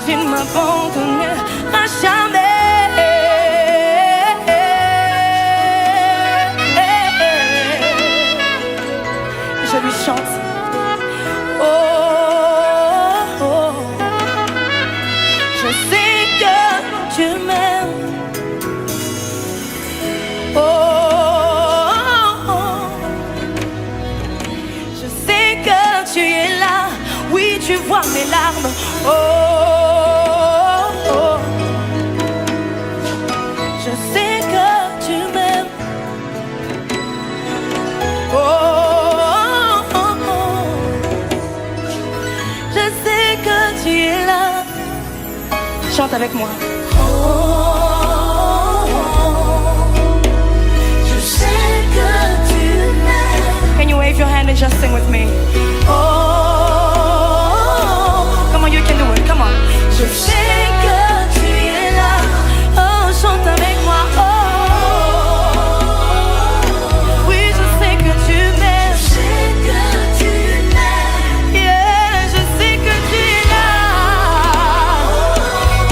tu ne m'abandonneras jamais. Je lui chante. Oh, oh. Je sais que tu m'aimes. Oh, oh, oh. Je sais que tu es là. Oui, tu vois mes larmes. Oh, oh. Je sais que tu m'aimes. Oh, oh, oh. Je sais que tu es là. Chante avec moi. Oh, oh, oh. Je sais que tu m'aimes. Can you wave your hand and just sing with me? Oh, come on, you can do it. Come on. Je sais que tu es là. Oh, chante avec moi. Oh, oui, je sais que tu m'aimes. Je sais que tu m'aimes. Yeah, je sais que tu es là.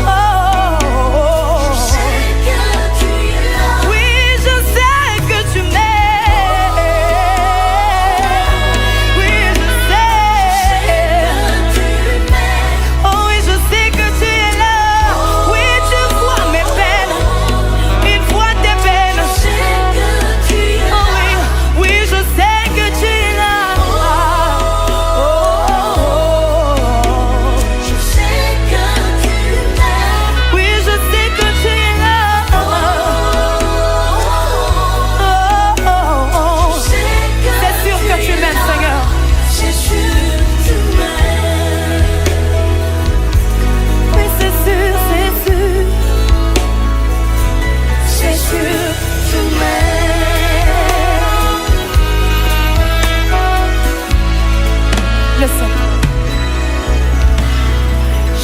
Oh, je sais que tu es là. Oui, je sais que tu m'aimes. Oui, je sais. Oh oui, je sais que tu es là. Oui, tu vois mes peines. Il voit tes peines. Oh oui, oui, je sais que tu es là. Oh, je sais que tu m'aimes. Oui, je sais que tu es là. C'est sûr que tu m'aimes, Seigneur. C'est sûr que tu m'aimes. Oui, c'est sûr, c'est sûr. C'est sûr que tu m'aimes. Listen.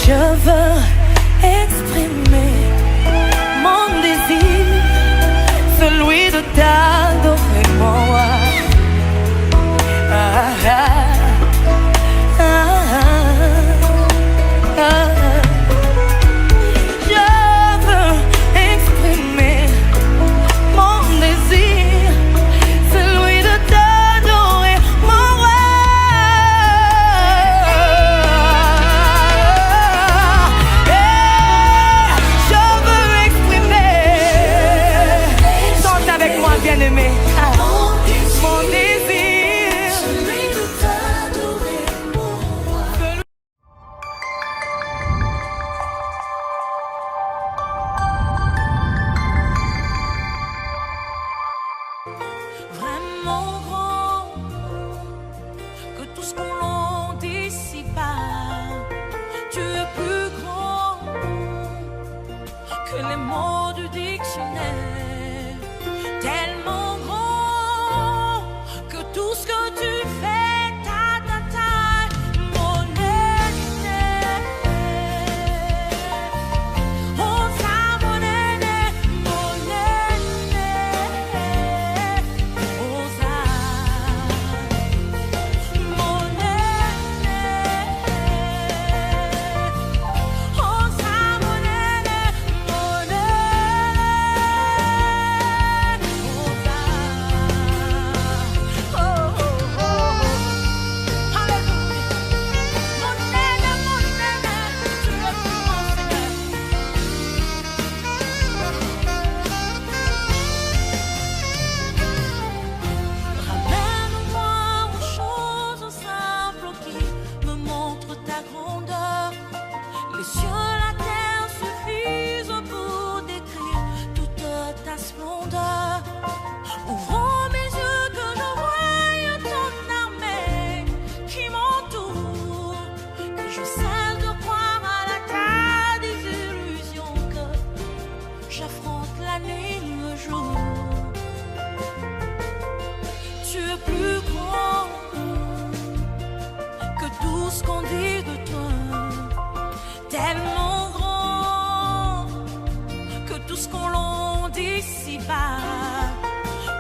Je veux exprimer mon désir, celui de t'adorer, mon roi. Ah, ah, ah, ah, ah. Je veux exprimer mon désir, celui de t'adorer, mon roi. Je veux exprimer. Chante avec moi, bien-aimé. Mon désir, celui de t'adorer, mon roi. Vraiment grand, que tout ce qu'on dit ici-bas. Tu es plus grand que les mots du dictionnaire. Tellement grand que tout ce que tu fais, ta mon aîné. Oh, ça, mon aîné, mon aîné. Oh, ça, mon aîné. Oh, ça, mon aîné, mon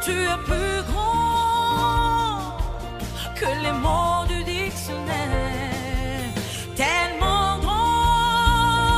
tu es plus grand que les mots du dictionnaire, tellement grand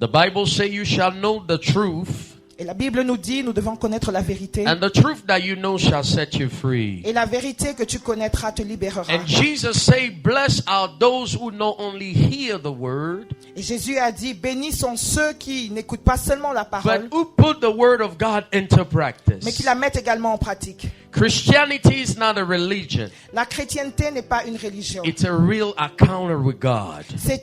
The Bible says you shall know the truth. Et la Bible nous dit, nous devons connaître la vérité. And the truth that you know shall set you free. Et la vérité que tu connaîtras te libérera. And Jesus said, blessed are those who not only hear the word, Et Jésus a dit, bénis sont ceux qui n'écoutent pas seulement la parole, but who put the word of God into mais qui practice. la mettent également en pratique. Christianity is not a religion. La chrétienté n'est pas une religion. It's a real encounter with God. C'est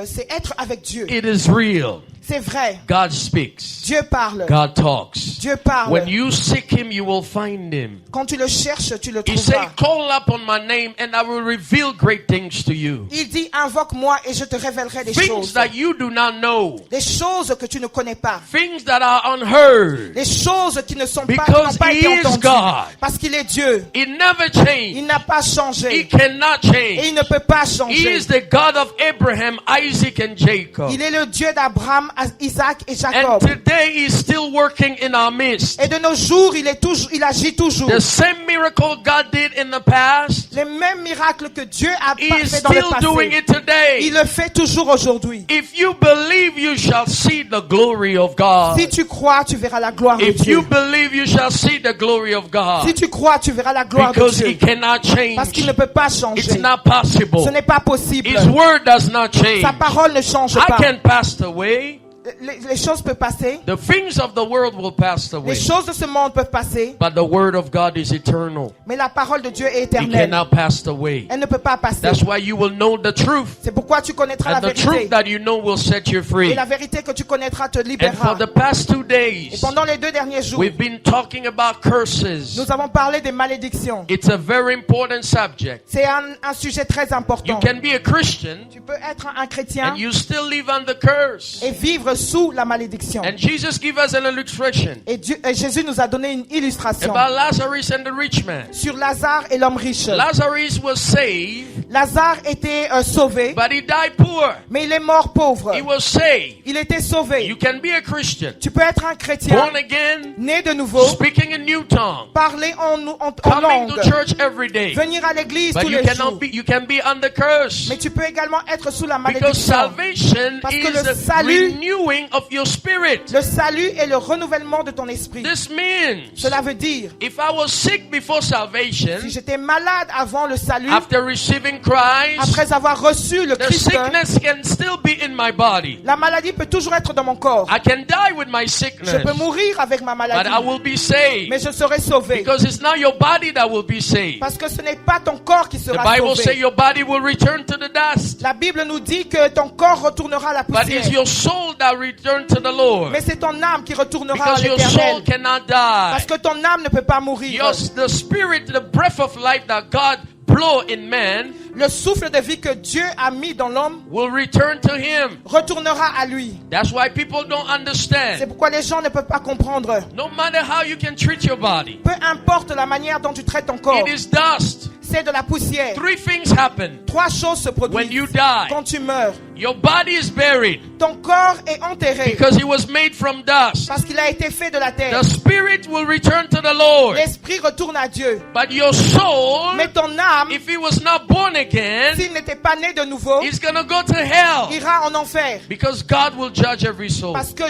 c'est être avec Dieu. It is real. C'est vrai. God speaks. Dieu parle. God talks. Dieu parle. When you seek him, you will find him. Quand tu le cherches, tu le He said, trouveras. call upon my name and I will reveal great things to you. Il dit, invoque-moi et je te révélerai des Things choses. that you do not know. Des choses que tu ne connais pas. Things that are unheard. Des choses qui ne sont pas, Because n'ont pas he été is entendues. God. Parce qu'il est Dieu. It never changed. Il n'a pas He changé. cannot Et il change. ne peut pas He changer. is the God of Abraham, Isaac, and Jacob. Il est le Dieu d'Abraham, Isaac et And Jacob. today he's still working in our midst. Et de nos jours, il agit toujours. The same miracle God did in the past, Les mêmes miracles que Dieu a he is fait dans le still doing passé. it today. Il le fait toujours aujourd'hui. If you believe, you shall see the glory of God. Si tu crois, tu verras la gloire de If you Dieu. believe, you shall see the glory of Si God. tu crois, tu verras la gloire de Because he Dieu. cannot Parce qu'il change. ne peut pas It's changer. not possible. Ce n'est pas possible. His word does not change. Sa parole ne change I pas. can pass away. Les choses peuvent passer. The things of the world will pass Les away. choses de ce monde peuvent passer. But the word of God is eternal. Mais la parole de Dieu est It éternelle. cannot pass away. Elle ne peut pas passer. That's why you will know the truth. C'est pourquoi tu connaîtras la And the vérité. truth that you know will set you Et free. la vérité que tu connaîtras te And for libérera. the past 2 Et days, pendant les 2 derniers jours, we've been talking about curses. nous avons parlé des malédictions. It's a very important subject. C'est un sujet très You important. can be a Christian Tu peux être un chrétien and you still live under curse. et vivre sous la malédiction. And Jesus gave us an illustration Et Jésus nous a donné une illustration about Lazarus and the rich man. sur Lazare et l'homme riche. Lazarus was saved, Lazare était sauvé, but he died poor. mais il est mort pauvre. He was saved. Il était sauvé. You can be a Christian, Tu peux être un chrétien, born again, né de nouveau, speaking in new tongue, parler en coming langue, to church every day. venir à l'église But tous you les jours. you can be under curse. Mais tu peux également être sous la Because malédiction. salvation Parce que is le the salut- renewing of your spirit. Le salut est le renouvellement de ton esprit. This means Cela veut dire, if I was sick before salvation, si j'étais malade avant le salut, after receiving Christ, après avoir reçu le the Christ, sickness can still be in my body. la maladie peut toujours être dans mon corps. I can die with my Je sickness, peux mourir avec ma but maladie, I will be saved. mais je serai sauvé. Because it's not your body that will be saved. Parce que ce n'est pas ton corps qui The sera Bible says sauvé. your body will return to the dust, La Bible nous dit que ton corps retournera à la but it's poussière. your soul that returns to the Lord. Mais c'est ton âme qui retournera à Because your soul l'éternel. cannot Parce die. que ton âme ne peut pas mourir. The spirit, the breath of life that God blow in man Le souffle de vie que Dieu a mis dans l'homme will return to him. retournera à lui. That's why people don't C'est understand. pourquoi les gens ne peuvent pas comprendre. No matter how you can treat your body, Peu importe la manière dont tu traites ton corps, it is dust. c'est de la poussière. 3 things happen 3 choses se when produisent you die. quand tu meurs. Your body is buried Ton corps est enterré because it was made from dust. parce qu'il a été fait de la terre. The spirit will return to the Lord. L'esprit retourne à Dieu. But your soul, Mais ton âme, if he was not born again, s'il n'était pas né de nouveau, is going to go to hell. ira en enfer. Because God will judge every soul. Parce que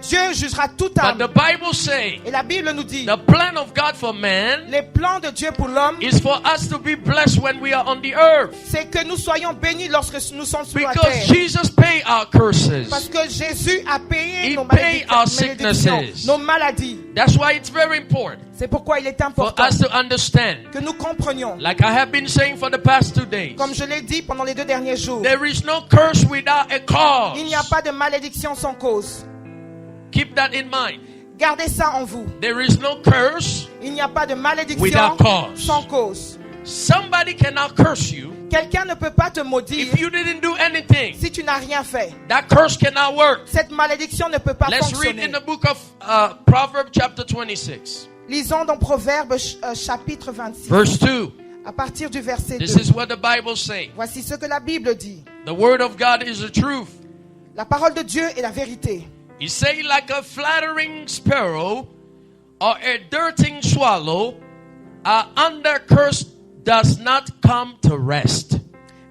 Dieu jugera toute But âme. the Bible says Et la Bible nous dit, the plan of God for man les plans de Dieu pour l'homme, is for us to be blessed when we are on the earth. c'est que nous soyons bénis lorsque nous sommes sur la Because terre. Jesus paid our curses. Parce que Jésus a payé He nos paid our malédictions, sicknesses. nos maladies. That's why it's very important C'est pourquoi il est for important us to understand. que nous comprenions. Like I have been saying for the past 2 days, Comme je l'ai dit pendant les 2 derniers jours, there is no curse without a cause. il n'y a pas de malédiction sans cause. Keep that in mind. Gardez ça en vous. There is no curse. Il n'y a pas de malédiction Without cause. sans cause. Somebody cannot curse you Quelqu'un ne peut pas te maudire if you didn't do anything. si tu n'as rien fait. That curse cannot work. Cette malédiction ne peut pas Let's read fonctionner. in the book of Proverbs chapter 26, Lisons dans Proverbes chapitre 26, verse 2. à partir du verset This 2. is what the Bible says. Voici ce que la Bible dit. The word of God is the truth. La parole de Dieu est la vérité. He say like a flattering sparrow or a dirting swallow, under curse does not come to rest.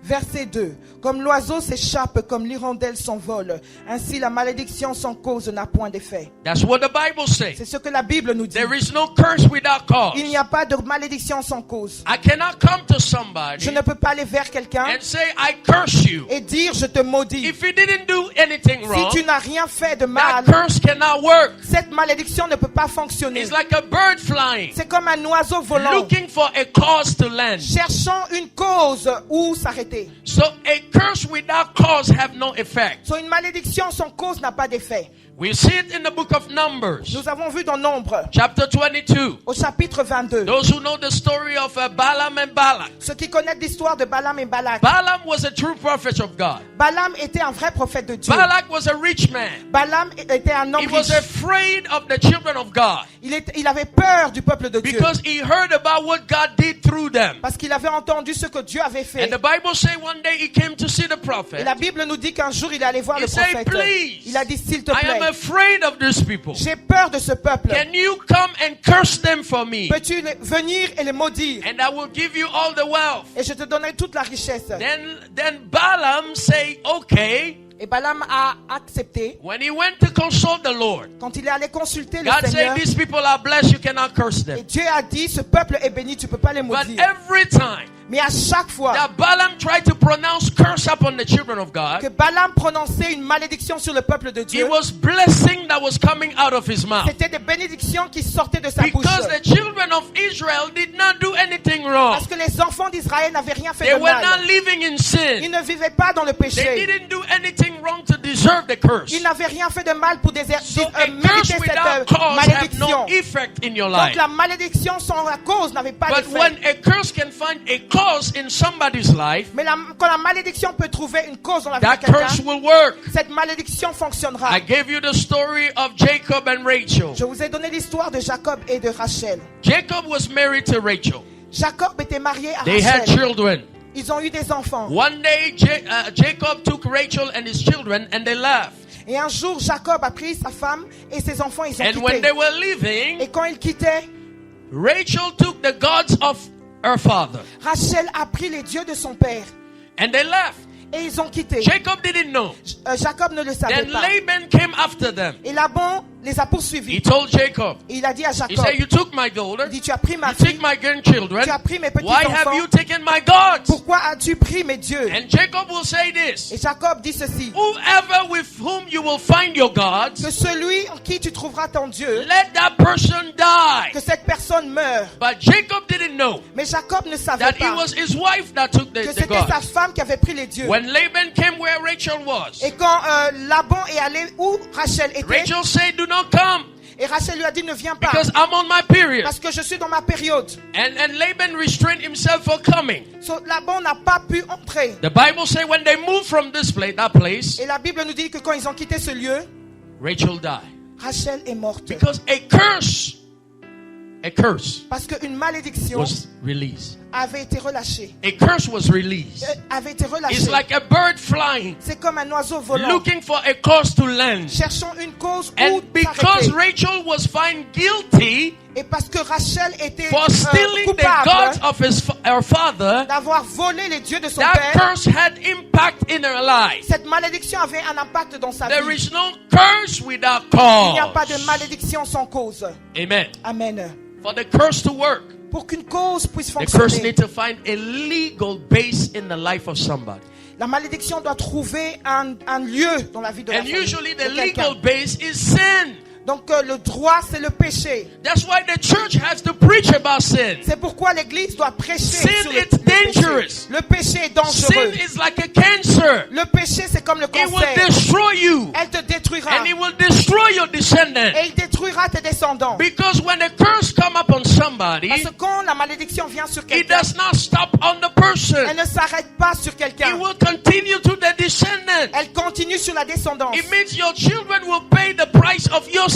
Verset 2. Comme l'oiseau s'échappe, comme l'hirondelle s'envole, ainsi la malédiction sans cause n'a point d'effet. That's what the Bible says. C'est ce que la Bible nous dit. There is no curse without cause. Il n'y a pas de malédiction sans cause. I cannot come to somebody Je ne peux pas aller vers quelqu'un and say, I curse you. et dire je te maudis. If he didn't do anything Si wrong, tu n'as rien fait de that mal, curse cannot work. cette malédiction ne peut pas fonctionner. It's like a bird flying, C'est comme un oiseau volant, looking for a cause to land. cherchant une cause où s'arrêter. So a curse without cause have no effect. So, une malédiction sans cause n'a pas d'effet. We see it in the book of Numbers, Nous avons vu dans Nombre, chapter 22. au chapitre 22, Those who know the story of Balaam and Balak. ceux qui connaissent l'histoire de Balaam et Balak. Balaam was a true prophet of God. Balaam était un vrai prophète de Dieu. Balak was a rich man. Balaam était un homme He was riche. afraid of the children of God Il avait peur du peuple de Dieu. because he heard about what God did through them. Parce qu'il avait entendu ce que Dieu avait fait. And the Bible says one day he came to see the Et prophet. la Bible nous dit qu'un jour il est allé voir He le said, prophète. please, Il a dit s'il te I am plaît, afraid of these people. j'ai peur de ce peuple. Can you come and curse them for me? Peux-tu venir et les maudire? And I will give you all the wealth. Et je te donnerai toute la richesse. Then Balaam say, okay. Et Balaam a accepté. When he went to consult the Lord, Quand il est allé consulter le God Seigneur, said, these people are blessed, you cannot curse et them. Dieu a dit, ce peuple est béni, tu peux pas les But maudire. every time Mais à chaque fois that Balaam tried to pronounce curse upon the children of God, que Balaam prononçait une malédiction sur le peuple de it Dieu, was blessing that was coming out of his mouth. c'était des bénédictions qui sortaient de sa bouche. Because the children of Israel did not do anything wrong. Parce que les enfants d'Israël n'avaient rien fait They de were mal. not living in Ils sin. ne vivaient pas dans le They péché. didn't do anything wrong to deserve the curse. Ils n'avaient rien fait de mal pour So a curse mériter without cette cause have malédiction. no effect in your Donc life. la malédiction sans la cause n'avait pas But when d'effet. a curse can find a cause in somebody's life, Mais quand la malédiction peut trouver une cause dans la vie that de quelqu'un, curse will work. cette malédiction fonctionnera. I gave you the story of Jacob and Rachel. Je vous ai donné l'histoire de Jacob et de Rachel. Jacob was married to Rachel. Jacob était marié à They had Rachel. children. Ils ont eu des enfants. One day, Jacob took Rachel and his children and they left. Et un jour, Jacob a pris sa femme et ses enfants, ils ont And when quitté. they were leaving, Et quand ils quittaient, Rachel took the gods of her father Rachel a pris les dieux de son père. and they left. Et ils ont quitté. Jacob didn't know. Jacob ne le savait Then pas. Laban came after them. Et Laban les a He poursuivis. told Jacob, Et il a dit à he Jacob, said, you took my daughter, il dit, tu as pris ma you took fille, my grandchildren. tu as pris mes petits Why have enfants. you taken my gods? Pourquoi as-tu pris mes dieux? And Jacob will say Et this, Jacob dit ceci, whoever with whom you will find your gods, que celui en qui tu trouveras ton Dieu, let that person die. que cette personne meure. But Jacob didn't know Mais Jacob ne savait that it pas was his wife that took que the c'était sa gods. femme qui avait pris les dieux. When Laban came where Rachel was, Et quand Laban est allé où Rachel était, Rachel said, do not come et Rachel lui a dit ne viens pas because I'm on my period. parce que je suis dans ma période. And Laban restrained himself for coming. So, Laban n'a pas pu entrer. The Bible says when they moved from this place, that place, Et la Bible nous dit que quand ils ont quitté ce lieu, Rachel died. Rachel est morte. Because a curse Parce qu'une malédiction was released. avait été relâchée. A curse was released. Avait été relâchée. It's like a bird flying, C'est comme un oiseau volant, looking for a cause to land. cherchant une cause où And because s'arrêter. Rachel was found guilty Et parce que Rachel était for stealing the coupable gods of her father, d'avoir volé les dieux de son that père, curse had impact in her life. cette malédiction avait un impact dans sa There vie. is no curse without Il n'y a pas de cause. malédiction sans cause. Amen. Amen. For the curse to work, Pour qu'une cause puisse the curse fonctionner, needs to find a legal base in the life of somebody. la malédiction doit trouver un lieu dans la vie de la And famille, usually de the quelqu'un. legal base is sin. Donc le droit, c'est le péché. That's why the church has to preach about sin. C'est pourquoi l'Église doit prêcher Sin sur is le péché. dangerous. Le péché est Sin dangereux. is like a cancer. Le péché, c'est comme le It will cancer. destroy you. Elle te détruira. And it will destroy your descendants. Et il détruira tes descendants. Because when a curse comes upon somebody, Parce que quand la malédiction vient sur it quelqu'un, does not stop on the person. elle ne s'arrête pas sur It quelqu'un. will continue to the descendant. Elle continue sur la descendance. It means your children will pay the price of your sin.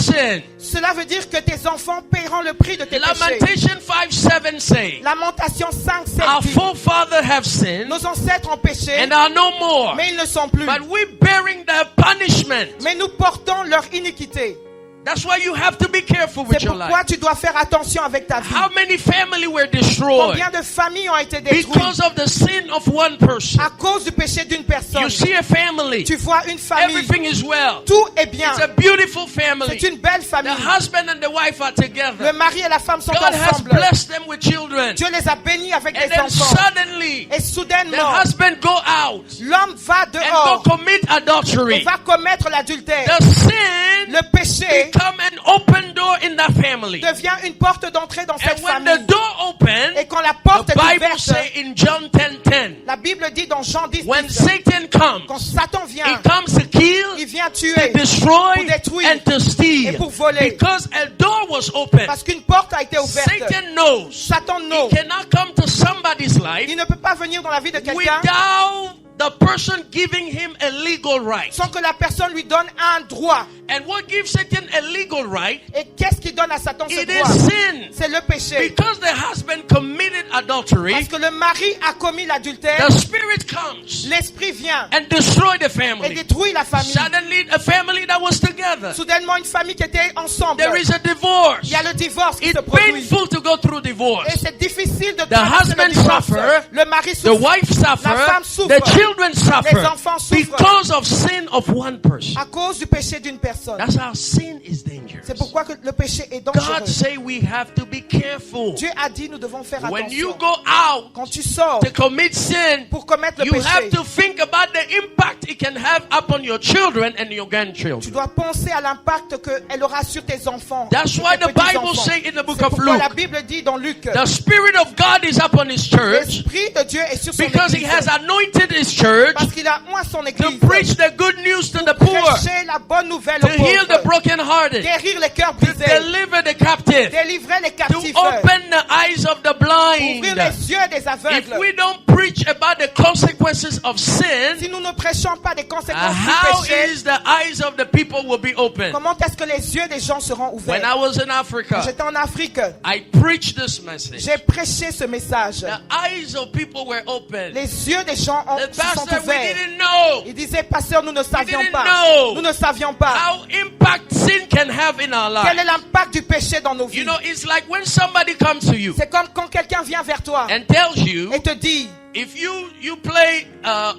Cela veut dire que tes enfants paieront le prix de tes péchés. Lamentation 5:7 say, Lamentation 5, our 7 dit, forefathers have sinned nos ancêtres ont péché, and are no more. mais ils ne sont plus. But we bearing the punishment. Mais nous portons leur iniquité. That's why you have to be careful with C'est your pourquoi life. tu dois faire attention avec ta vie. How many families were destroyed Combien de familles ont été détruites because of the sin of one person? à cause du péché d'une personne? You see a family. Tu vois une famille, Everything is well. tout est bien. It's a beautiful family. C'est une belle The famille. husband and the wife are Le together. mari et la femme sont God has ensemble. blessed them with children. Dieu les a bénis avec And des then enfants. suddenly, Et the soudainement, husband go out l'homme va and dehors go commit et adultery. va commettre l'adultère. The sin Le péché become an open door in that family. devient une porte d'entrée dans cette And when the famille. door open, Et quand la porte the est Bible ouverte, say in John 10:10, la Bible dit dans Jean 10, when 10, Satan quand comes, Satan he vient, comes to kill, il vient to tuer destroy, pour détruire and to et steal. pour voler. Because a door was open. Parce qu'une porte a été ouverte. Satan knows Satan he knows. cannot come to somebody's life Il ne peut pas venir dans la vie de quelqu'un without the person giving him a legal right. sans que la personne lui donne un droit. And what gives Satan a legal right? Et qu'est-ce qui donne à Satan ce It droit? is sin. C'est le péché. Because the husband committed adultery, Parce que le mari a commis l'adultère, the spirit comes l'esprit vient and destroy the et family. détruit la famille. Suddenly, a family that was together, Soudainement, une famille qui était ensemble. there is a divorce. Il y a le divorce qui It's se produit. painful to go through divorce. Et c'est difficile de The traverser le husband divorce. suffer, Le mari The souffre wife La suffer, femme souffre. the children Les suffer enfants souffrent because of sin of one person. à cause du péché d'une personne. That's how sin is dangerous. C'est pourquoi que le péché est dangereux. God say we have to be careful. Dieu a dit nous devons faire When you attention. go out Quand tu sors to commit sin, pour commettre le you have péché, to think about the impact it can have upon your children and your tu grandchildren. dois penser à l'impact qu'elle aura sur tes enfants. That's sur why tes the Bible petits-enfants. say in the book C'est of pourquoi Luke, la Bible dit dans Luc, the Spirit of God is upon His church l'Esprit de Dieu est sur son because He église. has anointed His church Parce qu'il a oint son to église. preach the good news to the poor, Prêcher la bonne nouvelle to aux heal the pauvres. brokenhearted, Guérir les cœurs to brisés. deliver the captive, Délivrer les to captifs. open the eyes of the blind. Ouvrir les yeux des If aveugles. we don't preach about the consequences of sin, Si nous ne prêchons pas des conséquences how du péché, is the eyes of the people will be open? comment est-ce que les yeux des gens seront When I ouverts? was in Africa, J'étais en Afrique. I preached this message. J'ai prêché ce message. The eyes of people were open. Les yeux des gens The se sont pastor, we ouverts. didn't know Il disait, pasteur, nous ne savions didn't pas. know Nous ne savions pas. how impact sin can have in our Quel est lives. l'impact du péché dans nos You vies? know, it's like when somebody comes to you C'est comme quand quelqu'un vient vers toi and tells you, et te dit, if you play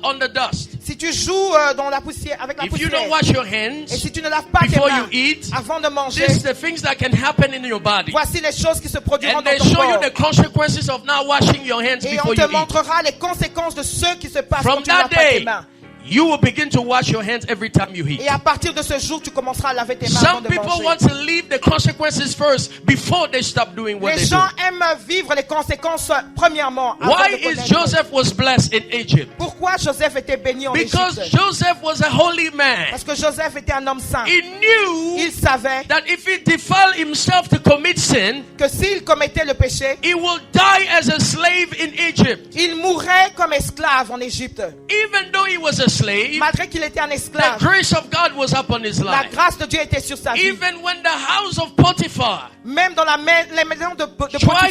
on the dust, si tu joues dans la poussière, avec la if you poussière, don't wash your et hands si tu ne laves pas tes before you mains eat, avant de manger, these are the things that can happen in your body. voici les choses qui se produiront And dans they ton show you corps. the consequences of not washing your hands Et on before te you eat. montrera les conséquences de ce qui se passe From quand tu ne laves that pas tes day, mains. you will begin to wash your hands every time you eat. Et à partir de ce jour, tu commenceras à laver tes mains avant Some de people manger. want to leave the consequences first before they stop doing what Les they do. gens aiment vivre les conséquences premièrement avant Why de is connaître. Joseph was blessed in Egypt? Pourquoi Joseph était béni en Because Égypte? Joseph was a holy man. Parce que Joseph était un homme saint. He knew Il savait that if he defiled himself to commit sin, que s'il commettait le péché, he will die as a slave in Egypt. il mourrait comme esclave en Égypte. Even though he was a slave, Malgré qu'il était un the esclave, grace of God was upon his la life. grâce de Dieu était sur sa vie. Even when the house of Potiphar Même dans les maisons de tried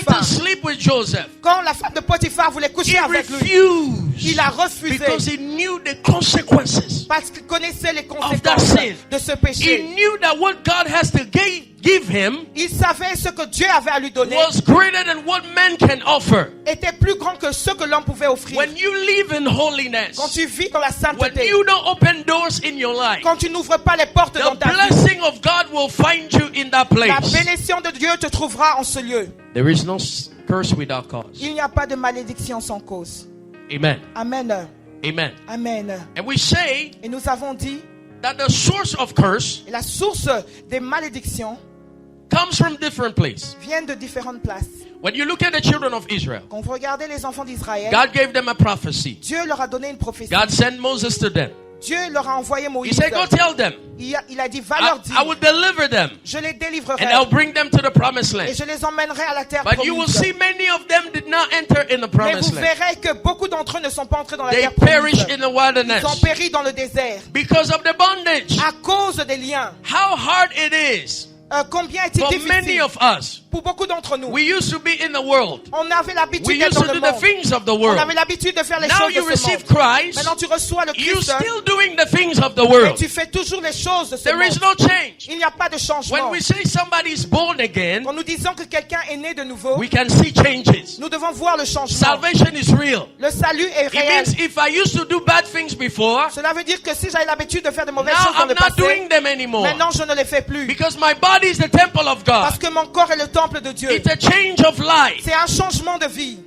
Potiphar, to sleep with Joseph, quand la femme de Potiphar voulait he coucher avec lui, refused il a refusé because he knew the consequences. parce qu'il connaissait les that conséquences sin. de ce He péché. knew that what God has to give him Il savait ce que Dieu avait à lui donner was greater than what man can offer. était plus grand que ce que l'homme pouvait offrir. When you live in holiness, Quand tu vis dans la when sainteté, you don't open doors in your life, quand tu n'ouvres pas les portes dans the ta vie, blessing of God will find you in that la place. bénédiction de Dieu te trouvera en ce lieu. There is no curse without cause. Il n'y a pas de malédiction sans cause. Amen. Amen. Amen. Amen. And we say Et nous avons dit, that the source of curse la source des malédictions comes from different places. vient de différentes places. When you look at the children of Israel, Quand vous regardez les enfants d'Israël, God gave them a prophecy. Dieu leur a donné une prophétie. God sent Moses to them. Dieu leur a envoyé He Moïse. said, go tell them. Il a dit, va leur dire, I will deliver them je les délivrerai and I'll bring them to the promised et land. je les emmènerai à la terre But you will promise. see many of them did not enter in the Mais vous promised land. verrez que beaucoup d'entre eux ne sont pas entrés dans la They terre promise. perished in the Ils ont wilderness péri dans le désert because of the bondage. à cause des liens. How hard it is Combien est-il for many difficile of us Pour beaucoup d'entre nous, We used to be in the world. on avait l'habitude We d'être used dans to le do the monde. things of the On world. avait l'habitude de faire les Now choses you de ce receive monde. Christ. Maintenant, tu reçois le You're Christ, still doing the things of the mais world. tu fais toujours les choses de ce There monde. is no change. Il n'y a pas de When changement. we say somebody is born again, Quand nous disons que quelqu'un est né de nouveau, we can see changes. nous devons voir le changement. Salvation is real. Le salut est It réel. means if I used to do bad things before, Cela veut dire que si j'avais l'habitude de faire de now mauvaises choses dans I'm le not passé, doing them anymore. maintenant je ne les fais plus. Because my body is the temple of Parce God. que mon corps est le temple de Dieu. It's a change of life. C'est un changement de vie.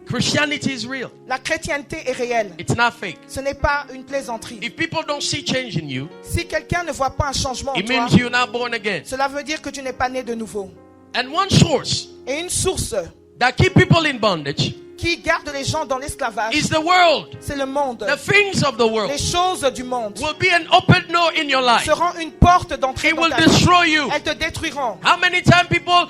Christianity is real. La chrétienté est réelle. It's not fake. Ce n'est pas une plaisanterie. If people don't see change in you, Si quelqu'un ne voit pas un changement en it toi, means you're not born again. cela veut dire que tu n'es pas né de nouveau. And one source Et une source that keep people in bondage qui garde les gens dans l'esclavage, is the world. c'est le monde. The things of the world Les choses du monde will be an open door in your life. seront une porte d'entrée It dans will ta vie. destroy you. Elles te détruiront. How many times people,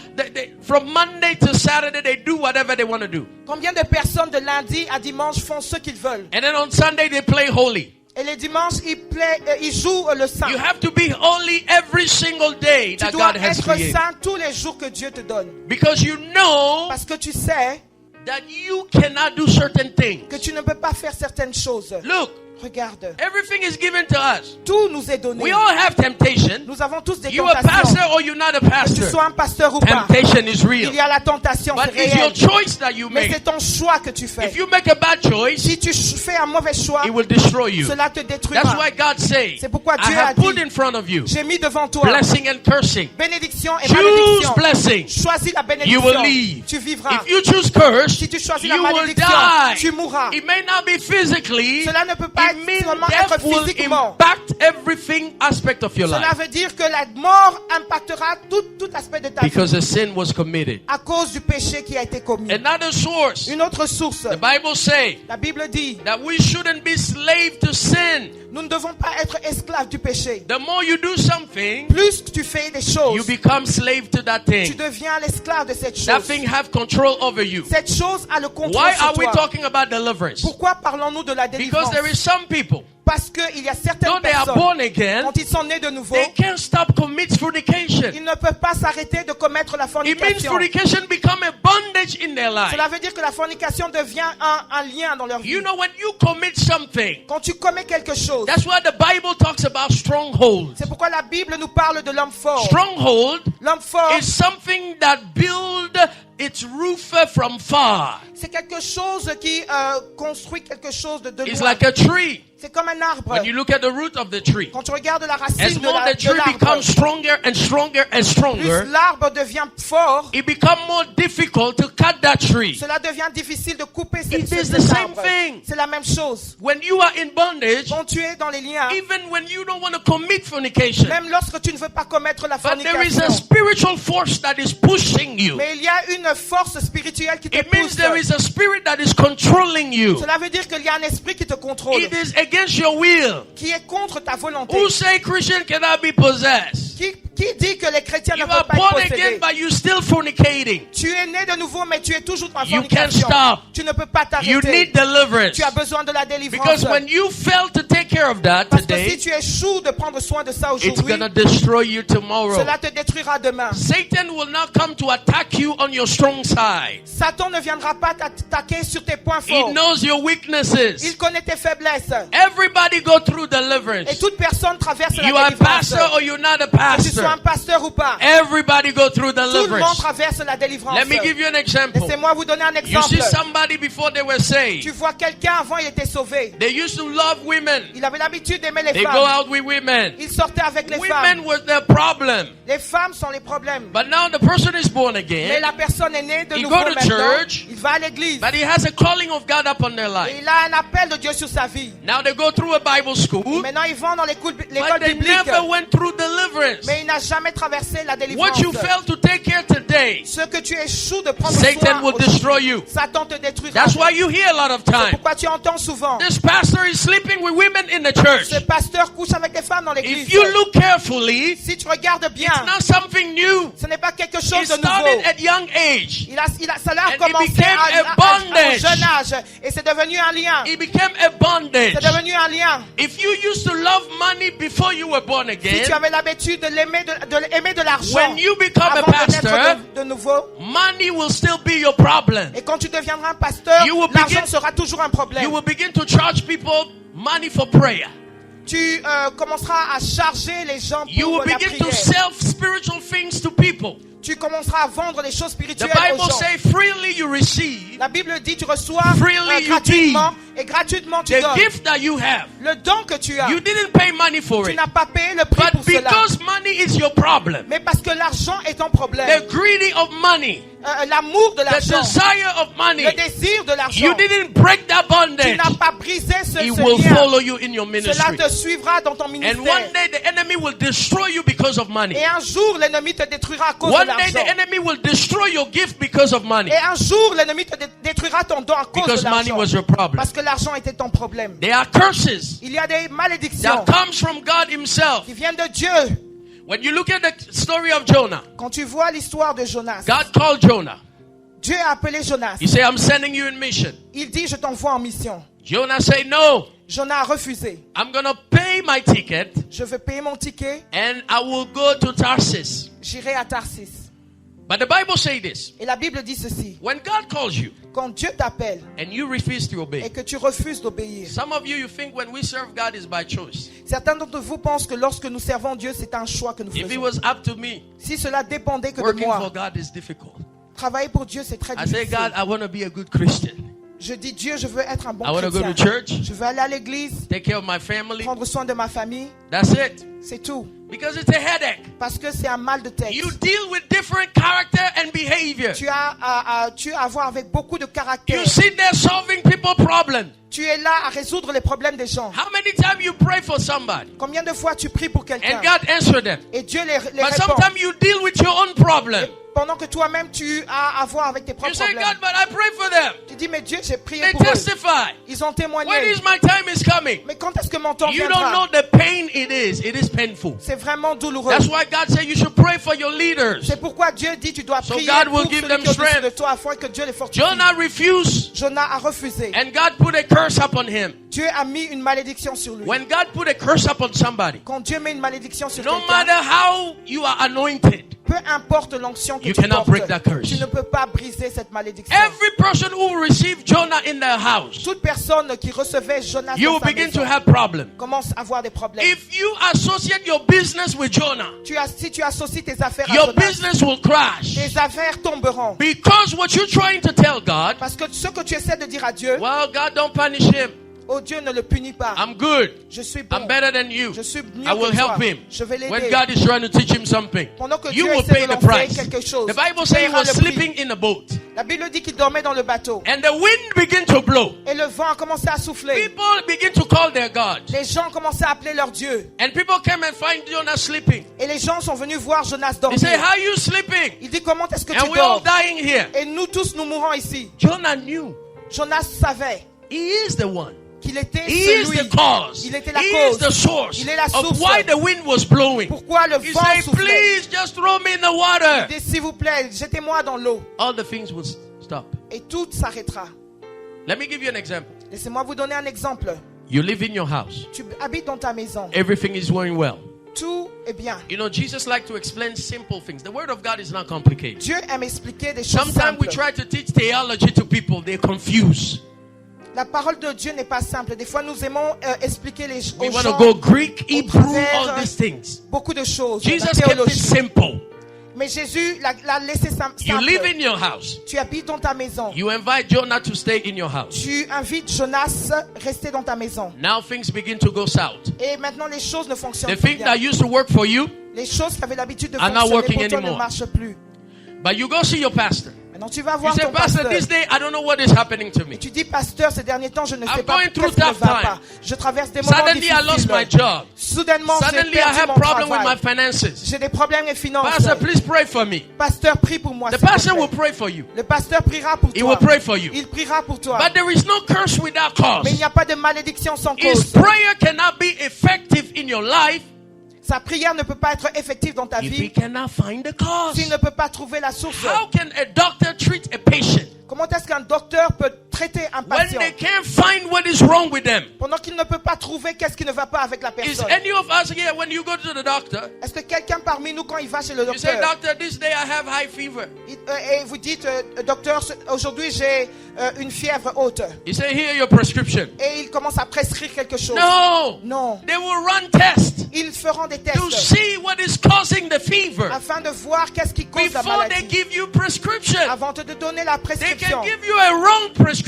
from Monday to Saturday, they do whatever they want to do. Combien de personnes de lundi à dimanche font ce qu'ils veulent? And then on Sunday, they play holy. Et les dimanches, ils jouent le saint. You have to be holy every single day Tu that dois God has être created. saint tous les jours que Dieu te donne. Because you know Parce que tu sais that you cannot do certain things. que tu ne peux pas faire certaines choses. Look, Regarde, everything is given to us. tout nous est donné. We all have temptation. Nous avons tous des You a tentations. pastor or you're not a Que tu pastor. sois un pasteur ou pas, Temptation is real. il y a la tentation, But c'est it's your réel. choice that you Mais make. c'est ton choix que tu fais. If you make a bad choice, Si tu fais un mauvais choix, it will destroy you. cela te That's détruira. why God says, C'est pourquoi I Dieu a have put dit, in front of you j'ai mis devant toi blessing and cursing. bénédiction et Choose malédiction. blessing. Choisis la You will bénédiction. live. Tu vivras. If you choose curse, Si tu choisis la you will malédiction, die. tu mourras. It may not be physically. Cela ne peut pas It means seulement death être will physiquement. impact everything aspect of your Cela life. veut dire que la mort impactera tout aspect de ta vie Because a sin was committed. à cause du péché qui a été commis. Another source, Une autre source, the Bible says la Bible dit, that we shouldn't be slave to sin. nous ne devons pas être esclaves du péché. The more you do something, Plus tu fais des you choses, become slave to that tu thing. deviens l'esclave de cette That chose. thing have control over you. Cette chose a le contrôle Why sur are we toi. talking about deliverance? Pourquoi parlons-nous de la Because délivrance? there is some people, Parce qu'il y a certaines though they are personnes, born again, quand ils sont nés de nouveau, they can't stop commit fornication. ils ne peuvent pas s'arrêter de commettre la It means fornication. fornication become a bondage in their life. Cela veut dire que la fornication devient un lien dans leur vie. You know, when you commit something, Quand tu commets quelque chose, that's why the Bible talks about strongholds. c'est pourquoi la Bible nous parle de l'homme fort. Stronghold L'homme fort, is something that build its roof from far. c'est quelque chose qui construit quelque chose de It's loin. like a tree. C'est comme un arbre. When you look at the root of the tree, Quand tu regardes la as racine de more the de tree l'arbre, becomes stronger and stronger and plus stronger, l'arbre devient fort, it becomes more difficult to cut that tree. cela devient difficile de couper It is cet the same arbre. thing. C'est la même chose. When you are in bondage, Quand tu es dans les liens, even when you don't want to commit fornication, même lorsque tu ne veux pas commettre la but there is a fornication, spiritual force that is pushing you. mais il y a une force spirituelle qui te It means pousse. there is a spirit that is controlling you. Cela veut dire qu'il y a un esprit qui te contrôle, It is against your will. qui est contre ta volonté. Who say Christian cannot be possessed? Qui dit que les chrétiens You ne are peuvent pas born être again, possédés? but you still fornicating. Tu es né de nouveau, mais tu es toujours dans la You can't fornication. stop. Tu ne peux pas You t'arrêter. need deliverance. Tu as besoin de la délivrance. Because when you fail to take care of that Parce que si today, tu échoues de prendre soin de ça it's aujourd'hui, going to destroy you tomorrow. cela te détruira demain. Satan will not come to attack you on your strong side. Satan ne viendra pas t'attaquer sur tes points He forts. knows your Il weaknesses. connaît tes faiblesses. Everybody go through Et deliverance. toute personne traverse la You are a délivrance. pastor or you're not a Que tu sois un pastor. pasteur ou pas, Everybody go through tout le monde deliverance. traverse la délivrance. Let me give you an example. Laissez-moi vous donner un You exemple. see somebody before they were Tu saved. vois quelqu'un avant, il était sauvé. They used to love women. Il avait l'habitude d'aimer les They go femmes. out with women. Il sortait avec les Women femmes. was their problem. Les femmes sont les problèmes. But now the person is born Mais again. la personne est née de He nouveau go to maintenant. church. Il va à l'église. But he has a calling of God upon their Et life. il a un appel de Dieu sur sa vie. Now they go through a Bible school. Maintenant, ils vont dans l'école But they biblique. never went through deliverance. Mais il n'a jamais traversé la délivrance. What you fail to take care today, Ce que tu échoues de prendre Satan soin, will destroy you. Satan te détruira. That's why you hear a lot of C'est time. pourquoi tu entends souvent. This pastor is sleeping with women women in the church. Ce pasteur couche avec des femmes dans l'église. If you look carefully, Si tu regardes bien, it's not something new. ce n'est pas quelque It chose de started nouveau. at young age. Ça a And it commencé became a au bondage. jeune âge. Et c'est devenu un lien. It became a bondage. C'est devenu un lien. If you used to love money before you were born Si again, tu avais l'habitude de aimer de l'argent when you become a avant de pastor, naître de nouveau, money will still be your problem. et quand tu deviendras un pasteur, You will l'argent begin- sera toujours un problème. You will begin to charge people money for prayer. Tu commenceras à charger les gens You pour will la begin to prière. sell spiritual things to people. Tu commenceras à vendre les choses The spirituelles aux Bible gens. says, freely you receive La Bible dit tu reçois Freely you gratuitement et gratuitement tu the donnes. gift that you have. Le don que tu as, You didn't pay money for tu it. n'as pas payé le prix But pour cela. because money is your problem, Mais parce que l'argent est ton problème, the greedy of money, l'amour de the l'argent, desire of money, le désir de l'argent, you didn't break that tu bondage. n'as pas brisé ce It will lien. follow you in your Cela ministry. te suivra dans ton And ministère. one day the enemy will destroy you because of money. Et un jour, l'ennemi te détruira à cause de One day the l'argent. enemy will destroy your gift because of money. Et un jour, l'ennemi te détruira ton don à cause Because de money l'argent. was your problem. Parce que l'argent était ton problème. There are curses Il y a des malédictions that comes from God himself. qui viennent de Dieu. When you look at the story of Jonah, Quand tu vois l'histoire de Jonas, God called Jonah. Dieu a appelé Jonas. He said, I'm sending you in mission. Il dit, je t'envoie en mission. Jonah said, no, Jonas a refusé. I'm going to pay my ticket Je vais payer mon ticket, and I will go to Tarsus. j'irai à Tarsis. But the Bible says this. Et la Bible dit ceci. When God calls you Quand Dieu t'appelle and you refuse to et obey, que tu refuses d'obéir, some of you think when we serve God is by choice. certains d'entre vous pensent que lorsque nous servons Dieu, c'est un choix que nous If it faisons. was up to me, Si cela dépendait que de working for moi, God is difficult. travailler pour Dieu, c'est très I say, difficile. God, I want to be a good Christian. Je dis, Dieu, je veux être un bon I want to go chrétien. to church, Je veux aller à l'église, take care of my family. prendre soin de ma famille. That's it. C'est tout. Because it's a headache. Parce que c'est un mal de tête. You deal with different character and behavior. Tu as à voir avec beaucoup de caractère. You sit there solving people's problems. Tu es là à résoudre les problèmes des gens. How many times you pray for somebody Combien de fois tu pries pour quelqu'un and God answer them? et Dieu les But répond. sometimes you deal with your own problem. Pendant que toi-même tu as à voir avec tes You propres say, problèmes. God, but I pray for them. Tu dis, mais Dieu, j'ai prié They pour eux. testify. Ils ont témoigné. When is my time is coming? Mais quand est-ce que mon temps You don't know viendra? the pain it is. It is painful. C'est vraiment douloureux. That's why God said you should pray for your leaders. C'est pourquoi Dieu dit tu dois So prier God will pour give celui them qui est au-dessus strength. de toi afin que Dieu les fortifie. Jonah refused Jonas a refusé. and God put a curse upon him. Dieu a mis une malédiction sur lui. When God put a curse upon somebody, Quand Dieu met une malédiction sur no quelqu'un, matter how you are anointed, peu importe l'onction que You tu cannot portes, break that curse. tu ne peux pas briser cette malédiction. every person who received Jonah in their house, Toute personne qui recevait Jonas you dans will sa begin maison to have problems. commence à avoir des problèmes. If you associate your business with Jonah, Si tu associes tes affaires à your Jonas, business will crash. tes affaires tomberont. Because what you're trying to tell God, Parce que ce que tu essaies de dire à Dieu, well, God, don't punish him. oh Dieu ne le punit pas. I'm good. Je suis bon. I'm better than you. Je suis mieux I will que toi. help him. Je vais When l'aider. God is trying to teach him something, Pendant que you Dieu will essaie pay de the l'enseigner price. quelque chose, The Bible tu says he paieras was le prix. sleeping in a boat, La Bible dit qu'il dormait dans le bateau. and the wind began to blow. Et le vent a commencé à souffler. People begin to call their God, Les gens commençaient à appeler leur Dieu. and people came and find Jonah sleeping. Et les gens sont venus voir Jonas They dormir. say, "How are you sleeping?" Il dit, comment est-ce que And tu we're all dors? dying here. Et nous tous, nous mourons ici. Jonah knew Jonas savait he is the one. qu'il était He is celui. the cause. Il était la He is cause. the source Il est la of source. why the wind was blowing. Pourquoi le He vent said, soufflait? "Please just throw me in the water." Il dit, s'il vous plaît, jetez-moi dans l'eau. All the things will stop. Et tout s'arrêtera. Let me give you an example. Laissez-moi vous donner un exemple. You live in your house. Tu habites dans ta maison. Everything is going well. Tout est bien. You know, Jesus liked to explain simple things. The word of God is not complicated. Dieu aime expliquer des choses Sometimes we simples. try to teach theology to people. They're confused. La parole de Dieu n'est pas simple. Des fois, nous aimons expliquer We aux want to gens go Greek, Hebrew, travers, all these things. beaucoup de choses. Jesus la kept it théologie. simple. Mais Jésus l'a laissé simple. You live in your house. Tu habites dans ta maison. You invite Jonah to stay in your house. Tu invites Jonas à rester dans ta maison. Now things begin to go south. Et maintenant, les choses ne fonctionnent The plus thing bien. that used to work for you, Les choses qui avaient l'habitude de are not fonctionner working pour toi ne anymore. marchent plus. but you go see your pastor. Maintenant, tu vas You voir say, ton Pastor, pasteur. this day I don't know what is happening to me. Tu dis, pasteur, ces derniers temps, je ne sais I'm pas going through qu'est-ce qui ne tough va time. pas. Je traverse des moments Suddenly I lost my difficiles. job. Soudainement, j'ai Suddenly I perdu have mon problem with my travail. finances. J'ai des problèmes et finances. Pastor, please pray for me. Pasteur, prie pour moi. The s'il te pastor plaît. will pray for you. Le pasteur priera pour He toi. will pray for you. Il priera pour toi. But there is no curse without cause. Mais il n'y a pas de malédiction sans His cause. prayer cannot be effective in your life Sa prière ne peut pas être effective dans ta if he vie cannot find the cause. s'il ne peut pas trouver la source. How can a doctor treat a patient Comment est-ce qu'un docteur peut traiter un when patient they can't find what is wrong with them? pendant qu'il ne peut pas trouver qu'est-ce qui ne va pas avec la Is personne? any of us here, when you go to the doctor, Est-ce que quelqu'un parmi nous, quand il va chez le you say, docteur, Doctor, this day I have high fever. et vous dites, docteur, aujourd'hui j'ai une fièvre haute, You say, here your prescription. et il commence à prescrire quelque chose? No. Non. They will run tests Ils feront des to tests see what is causing the fever afin de voir qu'est-ce qui cause la before they maladie. give you prescription. Avant de te donner la They prescription, can give you a wrong prescription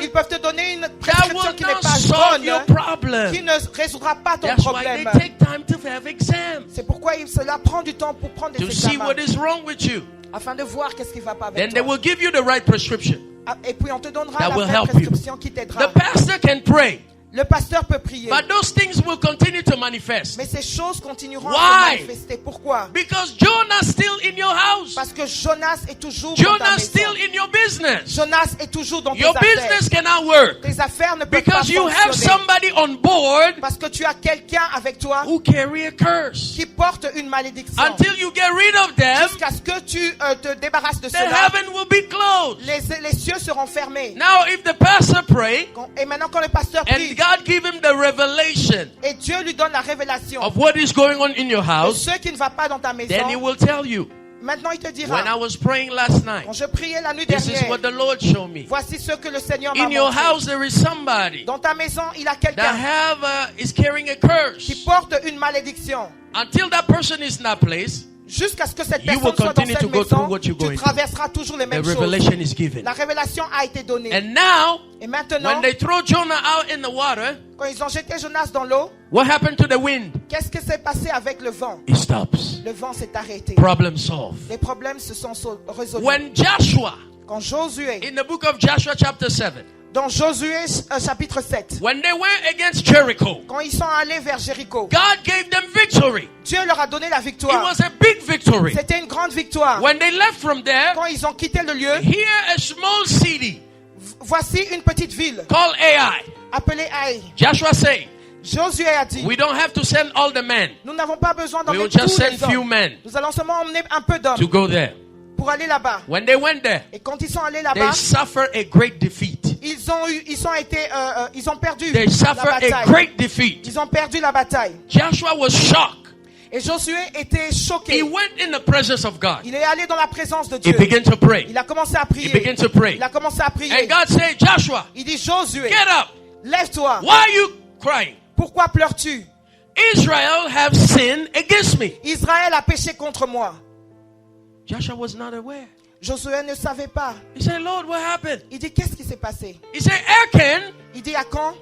ils peuvent te donner une that prescription will qui n'est not pas solve your bonne, problem. qui ne résoudra pas ton That's why they problème. take time to have exams C'est pourquoi cela prend du temps pour prendre des to see examens, what is wrong with you. afin de voir qu'est-ce qui ne va pas Then avec they toi. will give you the right prescription. Et puis on te donnera That la will vraie help you. prescription qui t'aidera. The pastor can pray, Le pasteur peut prier, but those things will continue to manifest mais ces choses continueront Why? à se manifester. Pourquoi? because Jonah's still in your house. Parce que Jonas est toujours dans ta Jonah's maison. still in your business. Jonas est toujours dans tes Your affaires. business cannot work Tes affaires ne peuvent pas because you have fonctionner. somebody on board Parce que tu as quelqu'un avec toi who carry a curse. qui porte une malédiction. Until you get rid of them, Jusqu'à ce que tu te débarrasses de the cela, heaven will be closed. les cieux seront fermés. Now, if the pastor pray Et maintenant quand le pasteur and prie, God give him the revelation et Dieu lui donne la révélation of what is going on in your de house, ce qui ne va pas dans ta maison, then he will tell you. maintenant il te When I dira, was praying last night, quand je priais la nuit this is dernière, what the Lord showed me. voici ce que le Seigneur m'a In your montré. house, there is somebody Dans ta maison, il a that quelqu'un is carrying a qui curse. porte une malédiction. Until that person is in that place, Jusqu'à ce que cette You will personne soit dans continue cette to go through maison, what you're tu going traverseras toujours les the mêmes choses. revelation is given. La révélation a été donnée. And now, Et maintenant, when they throw Jonah out in the water, quand ils ont jeté Jonas dans l'eau, what happened to the wind? qu'est-ce qui s'est passé avec le vent? It stops. Le vent s'est arrêté. Problem solved. Les problèmes se sont résolus. When Joshua, Quand Josué, in the book of Joshua chapter 7, dans Josué chapitre 7, when they went against Jericho, quand ils sont allés vers Jéricho, God gave them victory. Dieu leur a donné la It victoire. was a big victory. C'était une grande victoire. When they left from there, Quand ils ont quitté le lieu, here a small city voici une petite ville called Ai. appelée Haï. Joshua said, Josué a dit, we don't have to send all the men. nous n'avons pas besoin We will d'emmener just tous send les few hommes. men Nous allons seulement emmener un peu to d'hommes go there. pour aller là-bas. When they went there, Et quand ils sont allés they là-bas, suffered a great defeat. ils ont perdu They la suffered a bataille. great defeat. Ils ont perdu la bataille. Joshua was shocked. Et Josué était choqué. He went in the presence of God. Il est allé dans la présence de He Dieu. began to pray. Il a commencé à prier. He began to pray. Il a commencé à prier. And God said, Joshua, Il dit, Josué, get up. lève-toi. Why are you crying? Pourquoi pleures-tu? Israel have sinned against me. Israël a péché contre moi. Joshua was not aware. Josué ne savait pas. He said, Lord, what happened? Il dit, qu'est-ce qui s'est passé? He said, Achan Il dit, Achan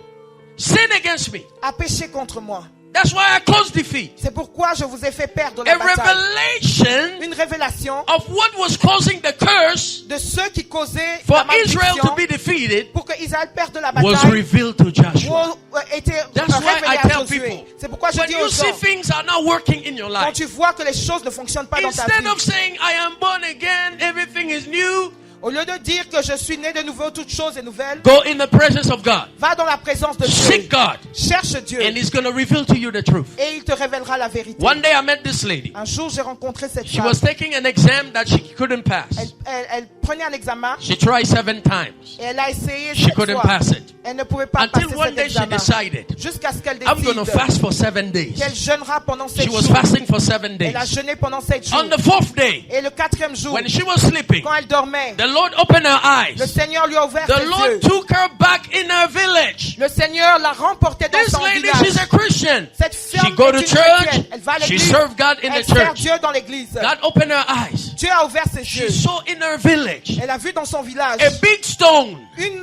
sinned against me. a péché contre moi. That's why I caused defeat. C'est pourquoi je vous ai fait perdre A la bataille. revelation Une révélation of what was causing the curse de ceux qui causaient for la Israel malédiction to be defeated pour que Israël perde la was bataille. revealed to Joshua. Était That's why révélé I à tell Josué. people, C'est pourquoi je when dis you aux see gens, things are not working in your quand life, tu vois que les choses ne fonctionnent pas dans ta instead vie, of saying, I am born again, everything is new, au lieu de dire que je suis né de nouveau, toute chose est nouvelle, go in the presence of God. va dans la présence de Dieu. Seek God. Cherche Dieu. And He's going to reveal to you the truth. Et il te révélera la vérité. One day I met this lady. Un jour, j'ai rencontré cette She femme. was taking an exam that she couldn't pass. Elle prenait un examen She tried 7 times. et elle a essayé She 7 couldn't fois. pass it. Elle ne pouvait pas Until passer one cet day she examen. decided, Jusqu'à ce qu'elle I'm going to décide fast for 7 days. qu'elle jeûnera pendant 7 She was jours. fasting for 7 days. Elle a jeûné pendant 7 jours. On the 4th day, Et le 4e jour, when she was sleeping, quand elle dormait, the Lord opened her le eyes. Seigneur lui a ouvert The ses Lord yeux. took her back in her village. Le Seigneur l'a remportée dans This son lady, village. she's a Christian. Cette She femme go est to une church. chrétienne. Elle va à She l'église. served God in the Elle sert church. Dieu dans l'église. God opened her eyes. Dieu a ouvert ses She yeux. saw in her village Elle a vu dans son village a big stone. une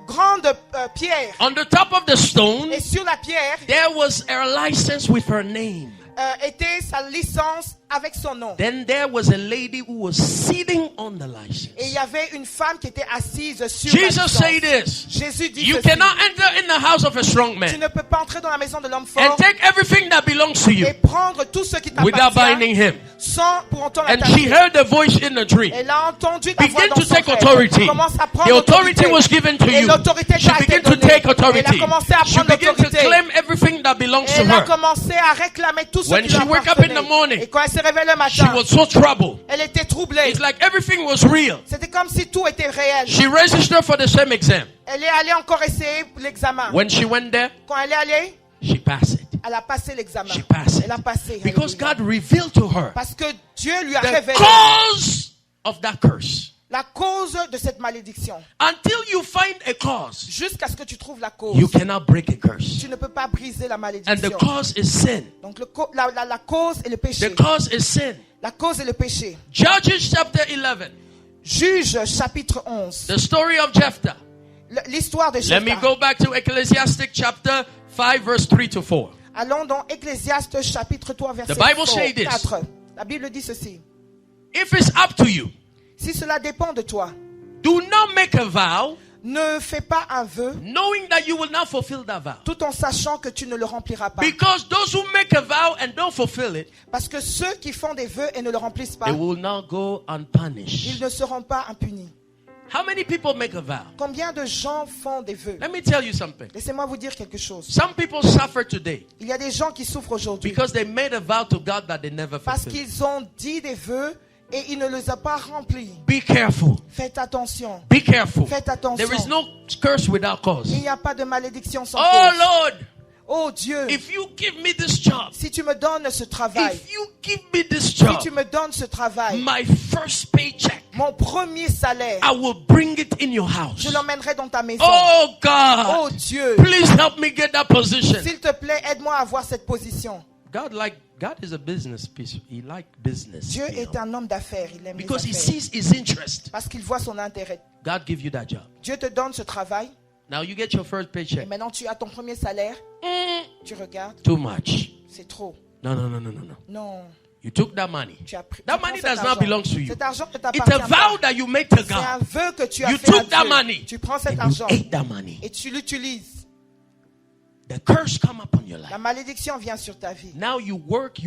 grande pierre. On the top of the stone, Et sur la pierre there was her license with her name. était sa licence avec son nom. Then there was a lady who was sitting on the license. Et il y avait une femme qui était assise sur la Jesus licence. said this. Jésus dit You ceci. cannot enter in the house of a strong Tu man ne peux pas entrer dans la maison de l'homme and fort take everything that belongs to you et prendre tout ce qui without binding t'appartient him. sans pour autant And she l'attacher. heard the voice in the dream. Elle a entendu la voix Begin dans to son take rêve. authority. Elle commence à prendre The authority was given to Et you. l'autorité She t'a été began to donnée. take Elle a authority. commencé à She prendre began to l'autorité. claim everything that belongs to Elle a her. commencé à réclamer tout ce When qui lui she woke up in the appartenait. morning, Et quand elle s'est réveillée le She matin, was so troubled. elle était troublée. It's like everything was real. C'était comme si tout était réel. She registered for the same exam. Elle est allée encore essayer l'examen. When she went there, Quand elle est allée, she passed it. elle a passé l'examen. She passed Elle a it. passé. Because Alléluia. God revealed to her Parce que Dieu lui a the révélé cause of that curse. la cause de cette malédiction. Until you find a cause, Jusqu'à ce que tu trouves la cause. you cannot break a curse. Tu ne peux pas briser la And the malédiction. cause is sin. Donc la cause est le péché. The cause is sin. La cause est le péché. Judges chapter 11. Juge chapitre 11. The story of Jephthah. L'histoire de Let me Jephthah. go back to Ecclesiastic chapter 5 verse 3 to 4. Allons dans Ecclésiaste chapitre 3 verset The Bible says this. 4. La Bible dit ceci. If it's up to you, Si cela dépend de toi, do not make a vow ne fais pas un vœu knowing that you will not fulfill that vow. tout en sachant que tu ne le rempliras pas. Because those who make a vow and don't fulfill it, Parce que ceux qui font des vœux et ne le remplissent pas, they will not go ils unpunished. ne seront pas impunis. How many people make a vow? Combien de gens font des vœux? Let me tell you something. Laissez-moi vous dire quelque chose. Some people suffer today Il y a des gens qui souffrent aujourd'hui because they made a vow to God that they never parce fulfilled. qu'ils ont dit des vœux et il ne les a pas remplis. Be careful. Faites attention. Be careful. Faites attention. There is no curse without cause. Il n'y a pas de malédiction sans Oh cause. Lord, Oh Dieu, if you give me this job, si tu me donnes ce travail, if you give me this si job, tu me donnes ce travail, my first paycheck, mon premier salaire, I will bring it in your house. je l'emmènerai dans ta maison. Oh God, Oh Dieu, please help me get that position. s'il te plaît, aide-moi à avoir cette position. God is a business piece. He like business. Dieu you est know. un homme d'affaires, il aime les Because he affaires. sees his interest. Parce qu'il voit son intérêt. God give you that job. Dieu te donne ce travail Now you get your first et paycheck. maintenant tu as ton premier salaire, tu regardes, Too much. c'est trop. No. Non, You took that money. tu as pris. That tu prends money cet does not argent. belong to you. Cet argent ne It's t'appartient a vow pas. that you make to C'est un God. vœu que tu as You fait à took that Dieu. money Tu prends cet and you argent ate that money. et tu l'utilises. The curse come upon your La life. malédiction vient sur ta vie. Now you work.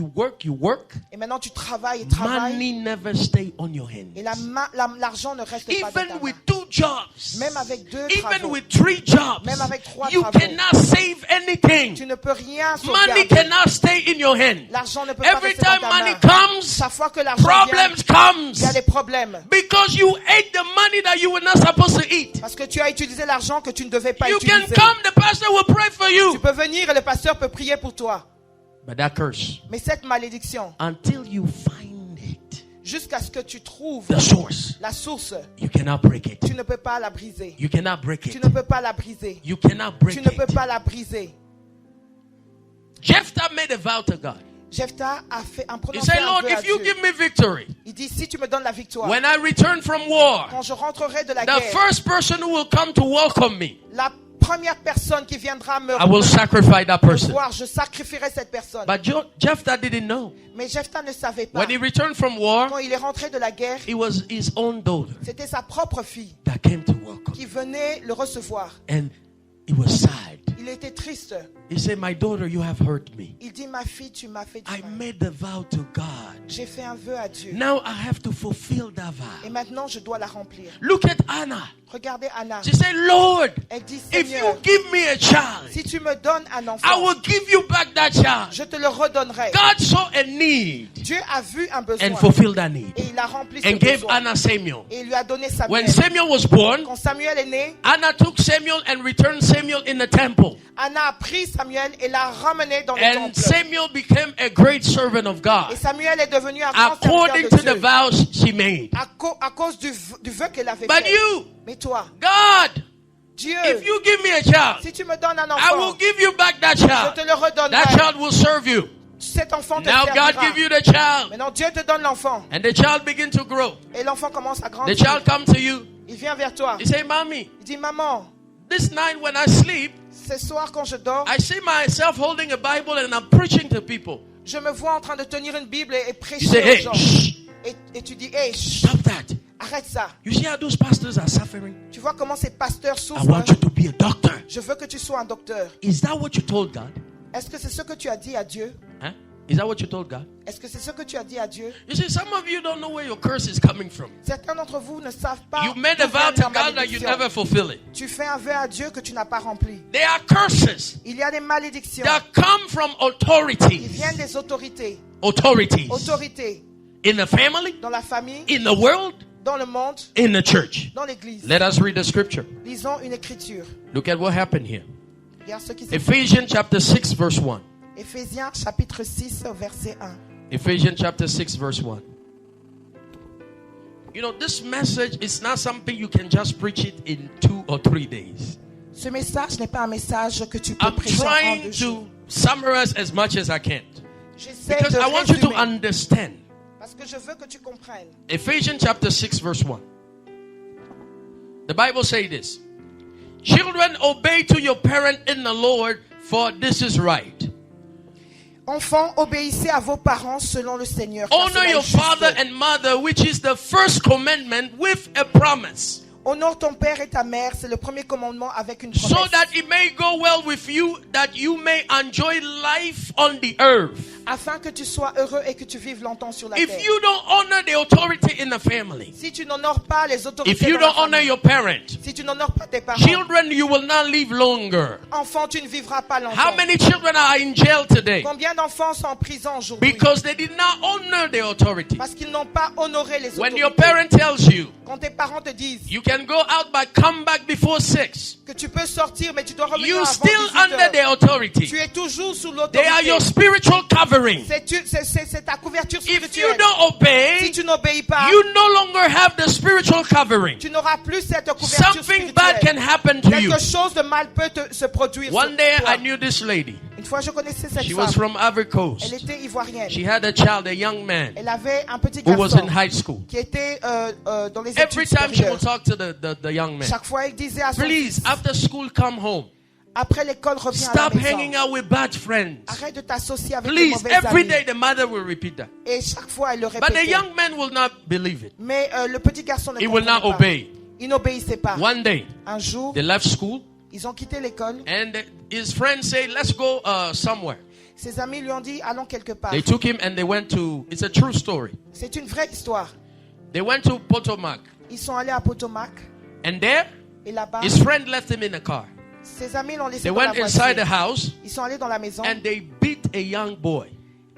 Et maintenant tu travailles et travailles. Money never stay on your hands. Et l'argent ne reste pas dans ta Even main. with 2 jobs, Même avec 2 even travaux, with 3 jobs, Même avec 3 you travaux. cannot save anything. tu ne peux rien Money sauvegarder. cannot stay in your hand. L'argent ne peut pas Every rester dans time ta money main. comes, Chaque fois que l'argent vient, problems comes il y a des problèmes. because you ate the money that you were not supposed to eat. Parce que tu as utilisé l'argent que tu ne devais pas You can utiliser. come, the pastor will pray for Tu you. peux venir et le pasteur peut prier pour toi. But that curse, Mais cette malédiction, until you find it, jusqu'à ce que tu trouves the source, la source, you cannot break it. tu ne peux pas la briser. You cannot break Tu it. ne peux pas la briser. You cannot break Tu ne peux it. pas la briser. Jephthah made a vow to God. Jephthah a fait un He prononcé said, un Lord, vœu à if you Dieu. give me victory, Il dit, si tu me donnes la victoire, when I return from war, quand je rentrerai de la the guerre, first person who will come to welcome me, la première personne qui viendra me I will sacrifice that person. voir, je sacrifierai cette personne. But Jephthah didn't know. Mais Jephthah ne savait pas. When he returned from war, Quand il est rentré de la guerre, it was his own daughter c'était sa propre fille that came to welcome. qui venait le recevoir. And he was sad. Il était triste. He said, my daughter, you have hurt me. Il dit, ma fille, tu m'as fait du I mal. made a vow to God. J'ai fait un vœu à Dieu. Now I have to fulfill that Et vow. maintenant, je dois la remplir. Look at Anna. Regardez Anna. She said, Lord, Elle dit, if you Seigneur, give me a child, si tu me donnes un I enfant, will give you back that child. je te le redonnerai. God saw a need Dieu a vu un and besoin fulfilled that need et il a rempli ce and gave besoin. Anna Samuel. Et il lui a donné When Samuel. Samuel was born, Quand Samuel est né, Anna took Samuel and returned Samuel in the temple. Anna a pris Samuel et l'a ramené dans le And temple. Samuel became a great servant of Et God Samuel est devenu un grand according serviteur to de the Dieu vows she made. à cause du vœu qu'elle avait But fait. you, Mais toi, God, Dieu, if you give me a child, si tu me donnes un I will enfant, give you back that je child. te le That redonnerai. child will serve you. Cet enfant te Now God servira. give you the child. Maintenant, Dieu te donne l'enfant. And the child begin to grow. Et l'enfant commence à The grandir. child come to you. Il vient vers toi. He say, Mommy, Il dit, maman, this night when I sleep, ce soir quand je dors, I see myself holding a Bible and I'm preaching to people. Je me vois en train de tenir une Bible et You prêcher say, aux hey, gens. shh, Et tu dis, hey, chut, stop that. arrête ça. You see how those pastors are suffering? Tu vois comment ces pasteurs I souffrent. want you to be a doctor. Je veux que tu sois un docteur. Is that what you told God? Est-ce que c'est ce que tu as dit à Dieu? Huh? Is that what you told God? Est-ce que c'est ce que tu as dit à Dieu? You see, some of you don't know where your curse is coming from. Certains d'entre vous ne savent pas. You made d'où a vow vient to ta God that you malédiction. never fulfill it. Tu fais un vœu à Dieu que tu n'as pas rempli. There are curses Il y a des malédictions that come from qui authorities. viennent des autorités. Authorities. Autorités In the family, dans la famille, in the world, dans le monde, in the church. dans l'église. Let us read the scripture. Lisons une écriture. Look at what happened here. Regarde ce qui s'est Ephesians chapter 6 verse 1. Éphésiens chapitre 6 verset 1. Ephesians chapter 6 verse 1. You know, this message is not something you can just preach it in 2 or 3 days. Ce message n'est pas un message que tu peux I'm prêcher en trying 2 jours. to summarize as much as I can. J'essaie Because de I want you to résumer understand. parce que je veux que tu comprennes. Ephesians chapter 6 verse 1. The Bible says this. Children, obey to your parent in the Lord, for this is right. Enfants, obéissez à vos parents selon le Seigneur. car Honor cela est your juste. father and mother, which is the first commandment with a promise, Honore ton père et ta mère, c'est le premier commandement avec une so promesse. that it may go well with you, that you may enjoy life on the earth. Afin que tu sois heureux et que tu vives longtemps sur la If terre. you don't honor the authority in the family, Si tu n'honores pas les autorités if you dans la don't honor famille, your parent, si tu n'honores pas tes parents, children, you will not live longer. enfant, tu ne vivras pas longtemps. How many children are in jail today? Combien d'enfants sont en prison aujourd'hui? Because they did not honor the authority. Parce qu'ils n'ont pas honoré les When autorités. your parent tells you, Quand tes parents te disent you can go out but come back before 6, que tu peux sortir, mais tu dois revenir you avant still 18 under heures. the authority. Tu es toujours sous They are l'autorité. your spiritual covering. C'est ta couverture If you spirituelle. don't Si obey, tu n'obéis pas, you no longer have the spiritual covering. tu n'auras plus cette couverture Something bad can spirituelle. happen to you. Quelque chose de mal peut se produire One sur day toi. I knew this lady. Une fois, je connaissais cette She was femme. from Ivory Elle Coast. était ivoirienne. She had a child, a young man, Elle avait un petit who was garçon in high school. qui était dans les Every études time she would supérieures. talk to the young man, Chaque fois, elle disait à son please, fils, after school, come home. après l'école, reviens à la Stop hanging maison. out with bad friends. Arrête de t'associer avec les Please, mauvais every amis. day the mother will repeat that. Et chaque fois, elle le But the répétait. young man will not believe it. Mais le petit garçon ne He will comprenait not pas. obey. Il n'obéissait pas. One day, Un jour, they left school ils ont quitté l'école. and his friends said, let's go somewhere. Ses amis lui ont dit, allons quelque part. They took him and they went to, it's a true story. C'est une vraie histoire. They went to Potomac. Ils sont allés à Potomac. And there, Et là-bas, his friend left him in a car. ses amis l'ont laissé They dans la went inside the voiture. house Ils sont allés dans la maison and they beat a young boy.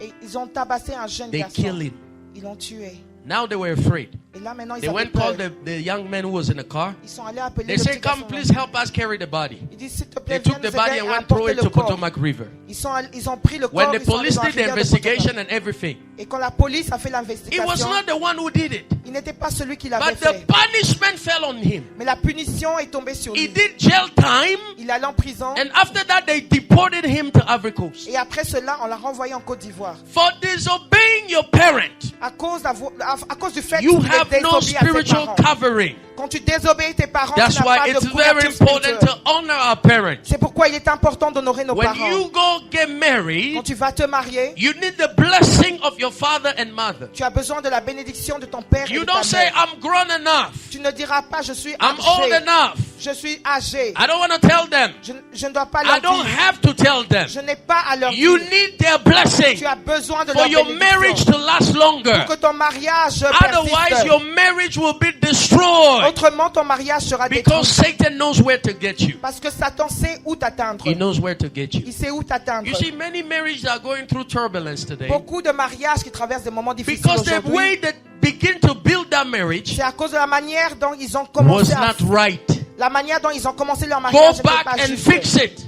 et ils ont tabassé un jeune They garçon. killed him. Ils l'ont tué. Now they were afraid. Et là, maintenant, ils They avaient went peur. called the young man who was in the car. Ils sont allés appeler They le said, petit come, garçon. please help us carry the body. Ils disent, s'il te They plaît, viens took the nous body aider and à went throw apporter it le to corps. Potomac River. Ils ont pris le When corps, the ils sont allés police dans la did the rivière de investigation Potomac. and everything, Et quand la police a fait it was l'investigation, not the one who did it. il n'était pas celui qui l'avait But the fait. punishment fell on him. Mais la punition est tombée sur He lui. did jail time, Il allait en prison. and after that they deported him to Ivory Coast. Et après cela, on l'a renvoyé en Côte d'Ivoire. For disobeying your parent, À cause du fait you qu'il have est no désobéi à ses spiritual parents. covering. Quand tu désobéis tes parents, That's tu n'as why pas de it's very couverture important spirituelle. to honor our parents. C'est pourquoi il est important d'honorer nos When parents. you go get Quand married, tu vas te marier, you need the blessing of your father and mother. tu as besoin de la bénédiction de ton père et You de ta don't say, mère. I'm grown enough. Tu ne diras pas, je suis I'm old âgé. enough. Je suis âgé. I don't want to tell them. Je ne dois pas I leur don't dire. have to tell them. Je n'ai pas à leur You dire. need their blessing Tu as besoin de for leur your marriage bénédiction. to last longer. Pour que ton mariage Otherwise, persiste. your marriage will be destroyed Autrement, ton mariage sera because détruit. Satan knows where to get you. Parce que Satan sait où t'atteindre. He knows where to get you. Il sait où t'atteindre. You see, many marriages are going through turbulence today Beaucoup de mariages qui traversent des moments difficiles because the aujourd'hui. way that begin to build that marriage C'est à cause de la manière dont ils ont was commencé à, not right. la manière dont ils ont commencé leur Go mariage. n'était back pas and juste. fix it.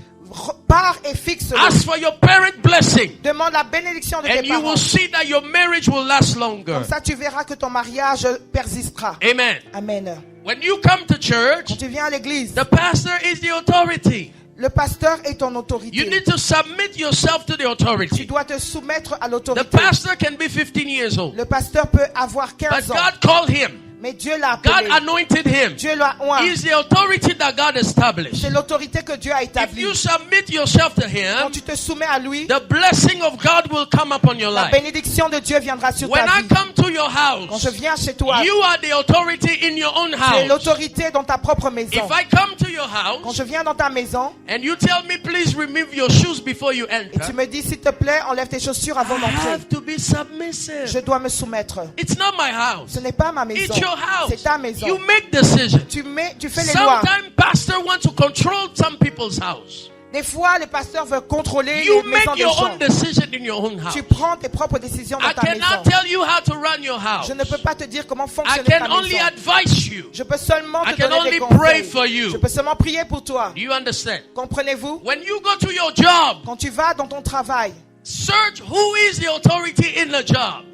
Pars et fixe-le. Ask for your parent blessing, Demande la bénédiction de and tes you parents. will see that your marriage will last longer. Comme ça, tu verras que ton mariage persistera. Amen. Amen. When you come to church, Quand tu viens à l'église, the pastor is the authority. le pasteur est ton You autorité. need to submit yourself to the Tu authority. dois te soumettre à The l'autorité. pastor can be 15 years old, Le pasteur peut avoir but 15 ans. God called him. Mais Dieu l'a God appelé. anointed him. Dieu l'a oint. He is the authority that God established. C'est l'autorité que Dieu a If établie. you submit yourself to Quand him, tu te soumets à lui, the blessing of God will come upon your la life. bénédiction de Dieu viendra sur When ta I vie. come to your Quand house, je viens chez toi, you are the authority in your own tu es house. l'autorité dans ta propre maison. If I come to your Quand house je viens dans ta maison and you tell me, please remove your shoes before you et tu enter, me dis, s'il te plaît, enlève tes chaussures I avant d'entrer, have to be submissive. je dois me soumettre. It's not my house. Ce n'est pas ma maison, It's your house. c'est ta maison. You make decisions. Tu fais les lois. Sometimes pastor wants to control some people's house. Des fois, les pasteurs veulent contrôler You les maisons make des your gens. own decision in your own house. Tu prends tes propres décisions dans I ta cannot maison. tell you how to run your house. Je ne peux pas te dire comment I fonctionne ta can only maison. advise you. Je peux seulement I te can donner des only pray conseils. for you. Je peux seulement prier pour toi. Do you understand? Comprenez-vous? When you go to your job, Quand tu vas dans ton travail, search who is the authority in the job.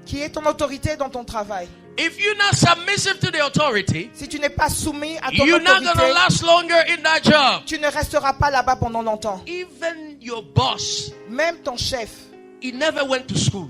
qui est ton autorité dans ton travail? If you're not submissive to the authority, Si tu n'es pas soumis à ton you're not going to autorité, last longer in that job. tu ne resteras pas là-bas pendant longtemps. Even your boss, Même ton chef, he never went to school.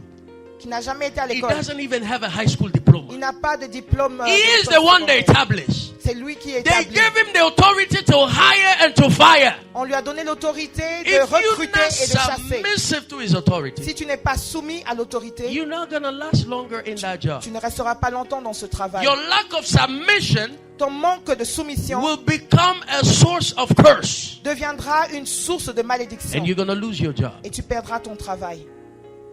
qui n'a jamais été à He l'école, doesn't even have a high school diploma. il n'a pas de diplôme. He is the one they established. C'est lui qui est They établi. gave him the authority to hire and to fire. On lui a donné l'autorité de If you're recruter not et de chasser. submissive to his authority, Si tu n'es pas soumis à l'autorité, you're not going to last longer in that job. tu ne resteras pas longtemps dans ce travail. Your lack of submission Ton manque de soumission will become a source of curse. deviendra une source de malédiction. And you're going to lose your job. Et tu perdras ton travail.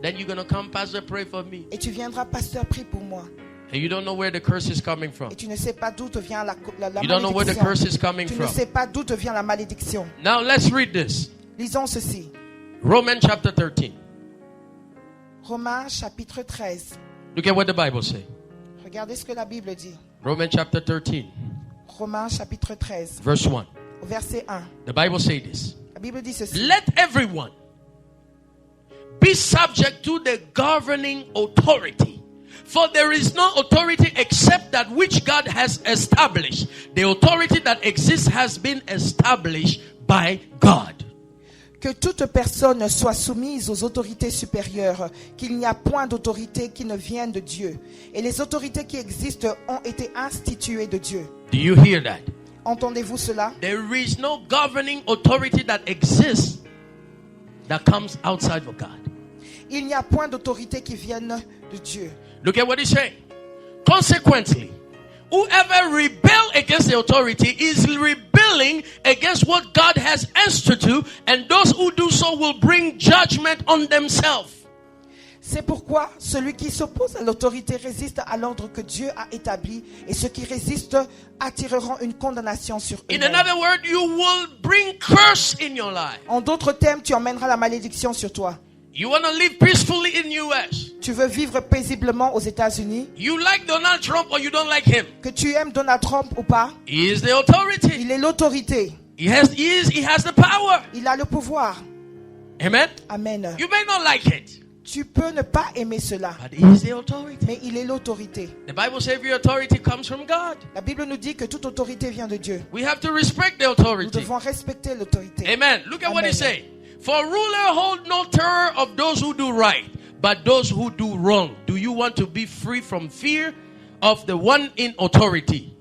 Then you're going to come, Pastor, pray for me. Et tu viendras, pasteur, prie pour moi. And you don't know where the curse is coming from. Et tu ne sais pas d'où te vient la You don't know where the curse malédiction. is coming Tu ne from. sais pas d'où te vient la malédiction. Now let's read this. Lisons ceci. Romans chapter 13. Romains chapitre 13. Look at what the Bible says. Regardez ce que la Bible dit. Romans chapter 13, Romains chapitre 13, verse 1. au verset 1. The Bible says this. La Bible dit ceci. Let everyone be subject to the governing authority. For there is no authority except that which God has established. The authority that exists has been established by God. Que toute personne soit soumise aux autorités supérieures, qu'il n'y a point d'autorité qui ne vienne de Dieu. Et les autorités qui existent ont été instituées de Dieu. Do you hear that? Entendez-vous cela? There is no governing authority that exists that comes outside of God. Il n'y a point d'autorité qui vienne de Dieu. Look at what he's saying. Consequently, whoever rebel against the authority is rebelling against what God has instituted, and those who do so will bring judgment on themselves. C'est pourquoi celui qui s'oppose à l'autorité résiste à l'ordre que Dieu a établi, et ceux qui résistent attireront une condamnation sur In eux-mêmes. another word, you will bring curse in your life. En d'autres termes, tu emmèneras la malédiction sur toi. You want to live peacefully in US. Tu veux vivre paisiblement aux États-Unis, You like Donald Trump or you don't like him. que tu aimes Donald Trump ou pas, He is the authority. il est l'autorité. He has the power. Il a le pouvoir. Amen. Amen. You may not like it, Tu peux ne pas aimer cela, but he is the authority. mais il est l'autorité. The Bible says every authority comes from God. La Bible nous dit que toute autorité vient de Dieu. We have to respect the Nous authority. devons respecter l'autorité. Amen. Look at what he Amen. says. For ruler hold no terror of those who do right, but those who do wrong. Do you want to be free from fear of the one in authority?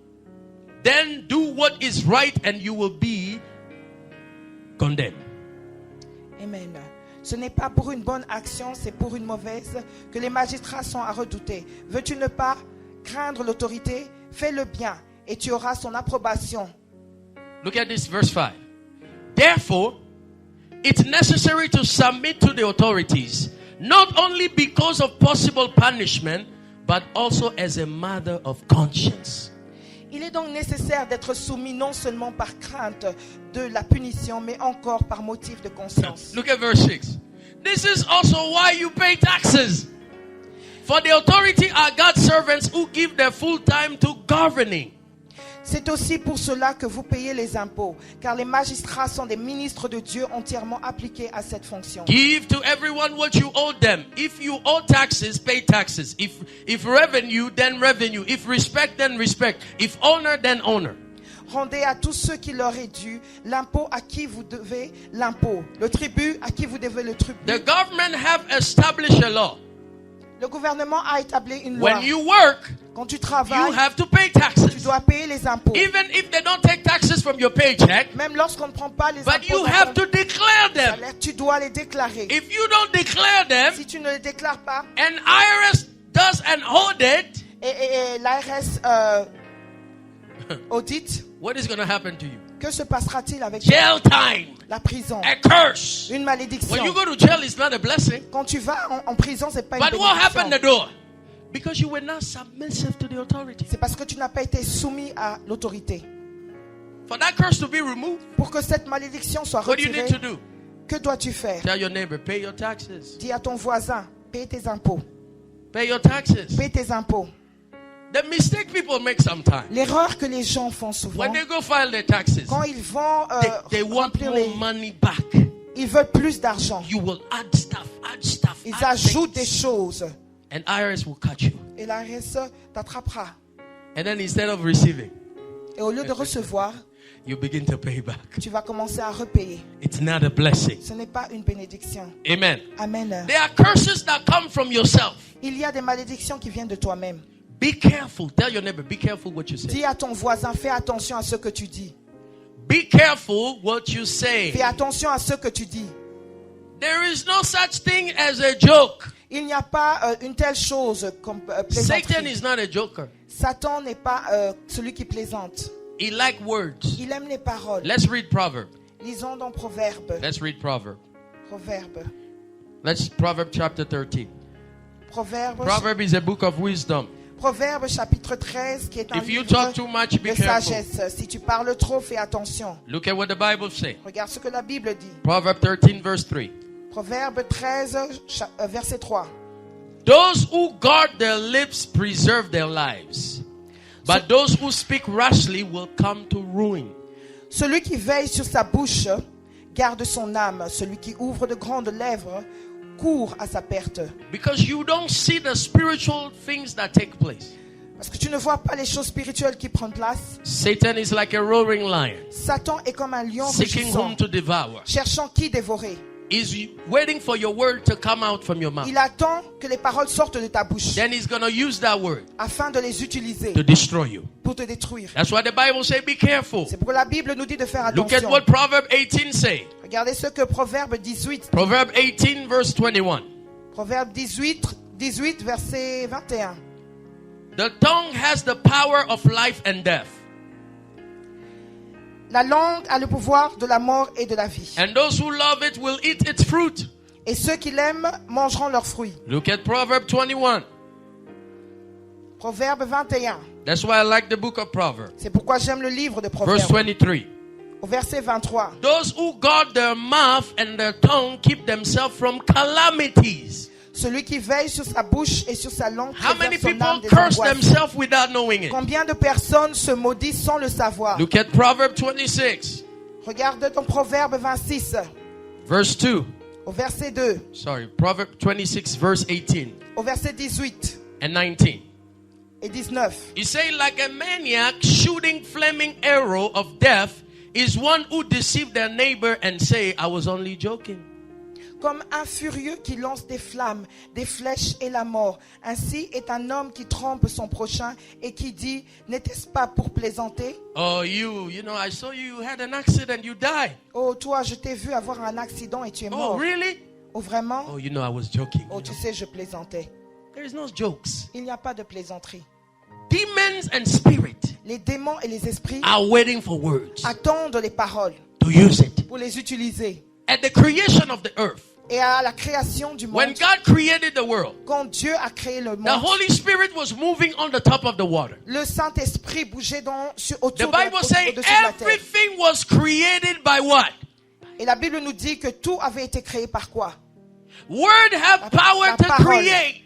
Then do what is right and you will be condemned. Amen. Ce n'est pas pour une bonne action, c'est pour une mauvaise que les magistrats sont à redouter. Veux-tu ne pas craindre l'autorité? Fais le bien et tu auras son approbation. Look at this verse 5. Therefore, it's necessary to submit to the authorities, not only because of possible punishment, but also as a matter of conscience. Il est donc nécessaire d'être soumis non seulement par crainte de la punition, mais encore par motif de conscience. Look at verse 6. This is also why you pay taxes. For the authority are God's servants who give their full time to governing. C'est aussi pour cela que vous payez les impôts, car les magistrats sont des ministres de Dieu entièrement appliqués à cette fonction. Give to everyone what you owe them. If you owe taxes, pay taxes. If revenue, then revenue. If respect, then respect. If honor, then honor. Rendez à tous ceux qui leur est dû l'impôt à qui vous devez l'impôt, le tribut à qui vous devez le tribut. The government have established a law. Le gouvernement a établi une loi. When you work, Quand tu you travailles, have to pay tu taxes. dois payer les impôts. Even if they don't take taxes from your paycheck, Même lorsqu'on ne prend pas les but impôts you dans have ton to declare them. salaire, tu dois les déclarer. If you don't declare them, Si tu ne les déclares pas, and IRS does an audit, et l'ARS audite, what is going to happen to you? que se passera-t-il avec toi? Jail time, La prison, a curse. une malédiction. When you go to jail, it's not a blessing. Quand tu vas en prison, c'est pas une But what happened bénédiction. the door? Because you were not submissive to the authority. C'est parce que tu n'as pas été soumis à l'autorité. For that curse to be removed, Pour que cette malédiction soit what do you retirée, need to do? que dois-tu faire? Tell your neighbor, pay your taxes. Dis à ton voisin, paye tes impôts. Pay your taxes. Paye tes impôts. The mistake people make sometimes, L'erreur que les gens font souvent, when they go file their taxes, quand ils vont they want remplir more les... money back. Ils veulent plus d'argent. You will add stuff, add stuff, Ils add ajoutent des things, choses. and IRS will cut you. Et la RSE t'attrapera. And then instead of receiving, Et au lieu de recevoir, you begin to pay back. tu vas commencer à repayer. It's not a blessing. Ce n'est pas une bénédiction. Amen. Amen. There are curses that come from yourself. Il y a des malédictions qui viennent de toi-même. Be careful. Tell your neighbor, be careful what you say. Dis à ton voisin, fais attention à ce que tu dis. Be careful what you say. Fais attention à ce que tu dis. There is no such thing as a joke. Il n'y a pas une telle chose comme Satan plaisanterie. is not a joker. Satan n'est pas celui qui plaisante. He likes words. Il aime les paroles. Let's read Proverb. Lisons dans Proverbe. Let's read Proverb. Proverbe. Let's Proverb chapter 13. Proverbe. Proverb is a book of wisdom. Proverbe chapitre 13 qui est un If you livre talk too much, be de careful. sagesse. Si tu parles trop, fais attention. Look at what the Bible says. Regarde ce que la Bible dit. Proverb 13 verse 3. Proverbe 13 verset 3. Those who guard their lips preserve their lives, but those who speak rashly will come to ruin. Celui qui veille sur sa bouche garde son âme. Celui qui ouvre de grandes lèvres court à sa perte. Because you don't see the spiritual things that take place. Parce que tu ne vois pas les choses spirituelles qui prennent place. Satan is like a roaring lion, Satan est comme un lion seeking rugissant, whom to devour. cherchant qui dévorer. He's waiting for your word to come out from your mouth. Il attend que les paroles sortent de ta bouche Then he's going to use that word afin de les utiliser to destroy you. pour te détruire. That's why the Bible says, be careful. C'est pourquoi la Bible nous dit de faire Look at attention. what Proverb 18 say. Regardez ce que Proverbe 18, Proverb 18 verse 21. Proverbe 18 verset 21. The tongue has the power of life and death, La langue a le pouvoir de la mort et de la vie. and those who love it will eat its fruit. Et ceux qui l'aiment mangeront leurs fruits. Look at Proverb 21. Proverbe 21. That's why I like the book of Proverbs. C'est pourquoi j'aime le livre de Verse Proverbes. 23. Au verset 23. Those who guard their mouth and their tongue keep themselves from calamities. Celui qui veille sur sa bouche et sur sa langue How many préserve son âme people des curse angoisses. themselves without knowing it? Combien de personnes se maudissent sans le savoir? Look at Proverb 26, Regarde ton Proverbe 26, verse 2. au verset 2, Sorry, Proverb 26, verse 18 au verset 18 and 19. et 19. He say, like a maniac shooting flaming arrow of death is one who deceived their neighbor and say, I was only joking. Comme un furieux qui lance des flammes, des flèches et la mort. Ainsi est un homme qui trompe son prochain et qui dit, n'était-ce pas pour plaisanter? Oh, you know, I saw you had an accident, you died. Oh, toi, je t'ai vu avoir un accident et tu es Oh, mort. really? Oh, vraiment? Oh, you know, I was joking. Oh, tu sais, je plaisantais. There is no jokes. Il n'y a pas de plaisanterie. Demons and spirit Les démons et les esprits are waiting for words attendent les paroles to use it. pour les utiliser. At the creation of the earth, Et à la création du when monde, God created the world, quand Dieu a créé le the monde, Holy Spirit was moving on the top of the water. le Saint-Esprit bougeait The autour de la, Bible says au-dessus de la terre. everything was created by what? Et la Bible nous dit que tout avait été créé par quoi? Word have power la to parole. create.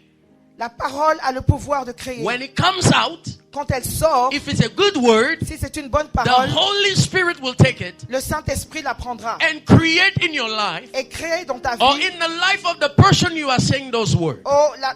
La parole a le pouvoir de créer. When it comes out, Quand elle sort, if it's a good word, si c'est une bonne the parole, Holy Spirit will take it le Saint-Esprit la prendra and create in your life et créer dans ta or vie, in the life of the person you are saying those words.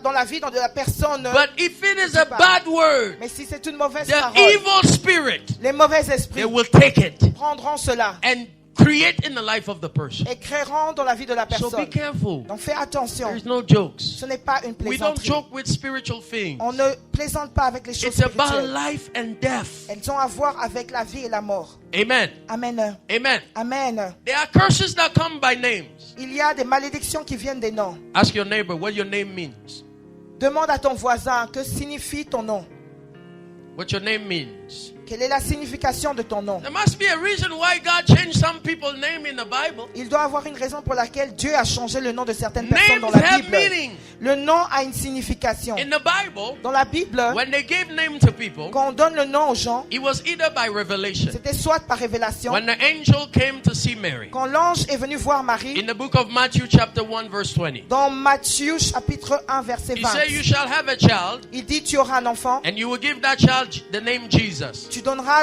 dans la vie de la personne. But if it is a bad word, Mais si c'est une mauvaise the parole, evil spirit, les mauvais they esprits will take it prendront cela and create in the life of the person. et créeront dans la vie de la So be personne. careful. Donc fais attention. There's no jokes. Ce n'est pas une We don't plaisanterie. joke with spiritual things. On ne plaisante pas avec les choses It's about spirituelles. life and death. Elles ont à voir avec la vie et la mort. Amen. Amen. Amen. Amen. There are curses that come by names. Il y a des malédictions qui viennent des noms. Ask your neighbor what your name means. Demande à ton voisin que signifie ton nom. What your name means. Quelle est la signification de ton nom? There must be a reason why God changed some people's name in the Bible. Il doit avoir une raison pour laquelle Dieu a changé le nom de certaines personnes dans Names la have Bible. meaning. Le nom a une signification. In the Bible, Dans la Bible, when they gave name to people, quand on donne le nom aux gens, it was either by revelation. c'était soit par révélation. When the angel came to see Mary, Quand l'ange est venu voir Marie, in the book of Matthew chapter 1 verse 20, dans Matthieu chapitre 1 verset he 20, said, you shall have a child, il dit tu auras un enfant, and you will give that child the name Jesus.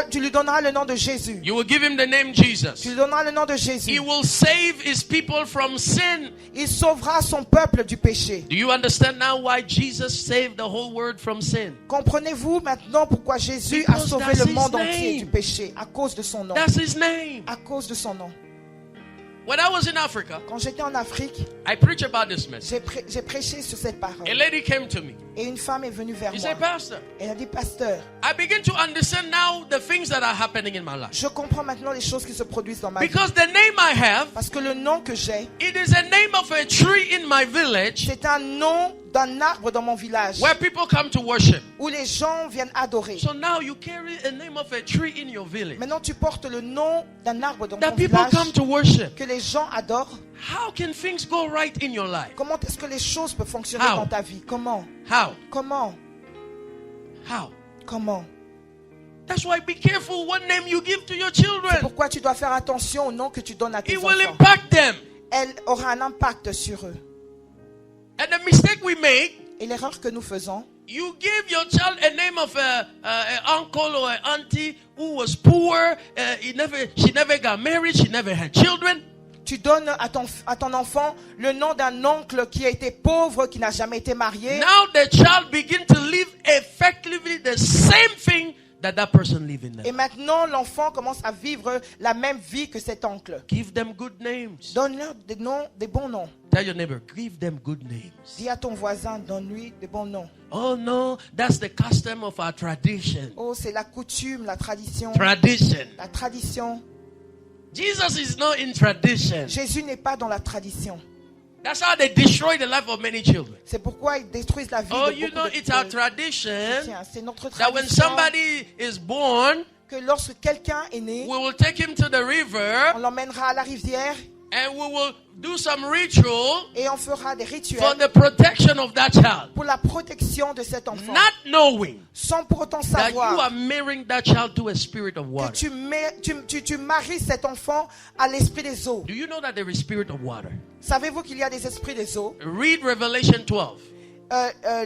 tu lui donneras le nom de Jésus. You will give him the name Tu Jesus. lui donneras le nom de He Jésus. will save his people from sin. Il sauvera son peuple du péché. Do you understand now why Jesus saved the whole world from sin? Comprenez-vous maintenant pourquoi Jésus a Because sauvé that's le his monde name. entier du péché? À cause de son nom. That's his name. À cause de son nom. When I was in Africa, Quand j'étais en Afrique, I preached about this message. j'ai prêché sur cette parole. A lady came to me. Et une femme est venue vers He moi. said, Pastor, Elle a dit, pasteur, I begin to understand now the things that are happening in my life. je comprends maintenant les choses qui se produisent dans ma vie. Because the name I have, Parce que le nom que j'ai, it is a name of a tree in my village c'est un nom d'un arbre dans mon village where people come to worship. où les gens viennent adorer. So now you carry a name of a tree in your village Maintenant, tu portes le nom d'un arbre dans that ton people village come to worship. que les gens adorent. How can things go right in your life? Comment est-ce que les choses peuvent fonctionner How? dans ta vie? Comment? How? Comment? How? Comment? That's why be careful what name you give to your C'est children. pourquoi tu dois faire attention au nom que tu donnes à tes It will enfants. impact them. Elle aura un impact sur eux. And the mistake we make, Et l'erreur que nous faisons, you give your child a name of a uncle or an auntie who was poor. She never got married. She never had children. tu donnes à ton enfant le nom d'un oncle qui a été pauvre, qui n'a jamais été marié. Now the child begin to live effectively the same thing that person live in. Et maintenant, l'enfant commence à vivre la même vie que cet oncle. Give them good names. Donne-leur des noms, des bons noms. Tell your neighbor, give them good names. Dis à ton voisin, donne-lui des bons noms. Oh no, that's the custom of our tradition. Oh, c'est la coutume, la tradition. Tradition. La tradition. Jesus is not in tradition. Jésus n'est pas dans la tradition. That's how they destroy the life of many children. C'est pourquoi ils détruisent la vie Oh, de you beaucoup know, de it's our chrétiens. tradition C'est notre that when tradition somebody is born, que lorsque quelqu'un est né, we will take him to the on river l'emmènera à la rivière and we will do some ritual et on fera des for rituels the protection of that child, pour la protection de cet enfant. not knowing Sans pour autant that you are savoir marrying that child to a spirit of que water. tu maries cet enfant à l'esprit des eaux. Do you know that there is spirit of water? Savez-vous qu'il y a des esprits des eaux? Read Revelation 12,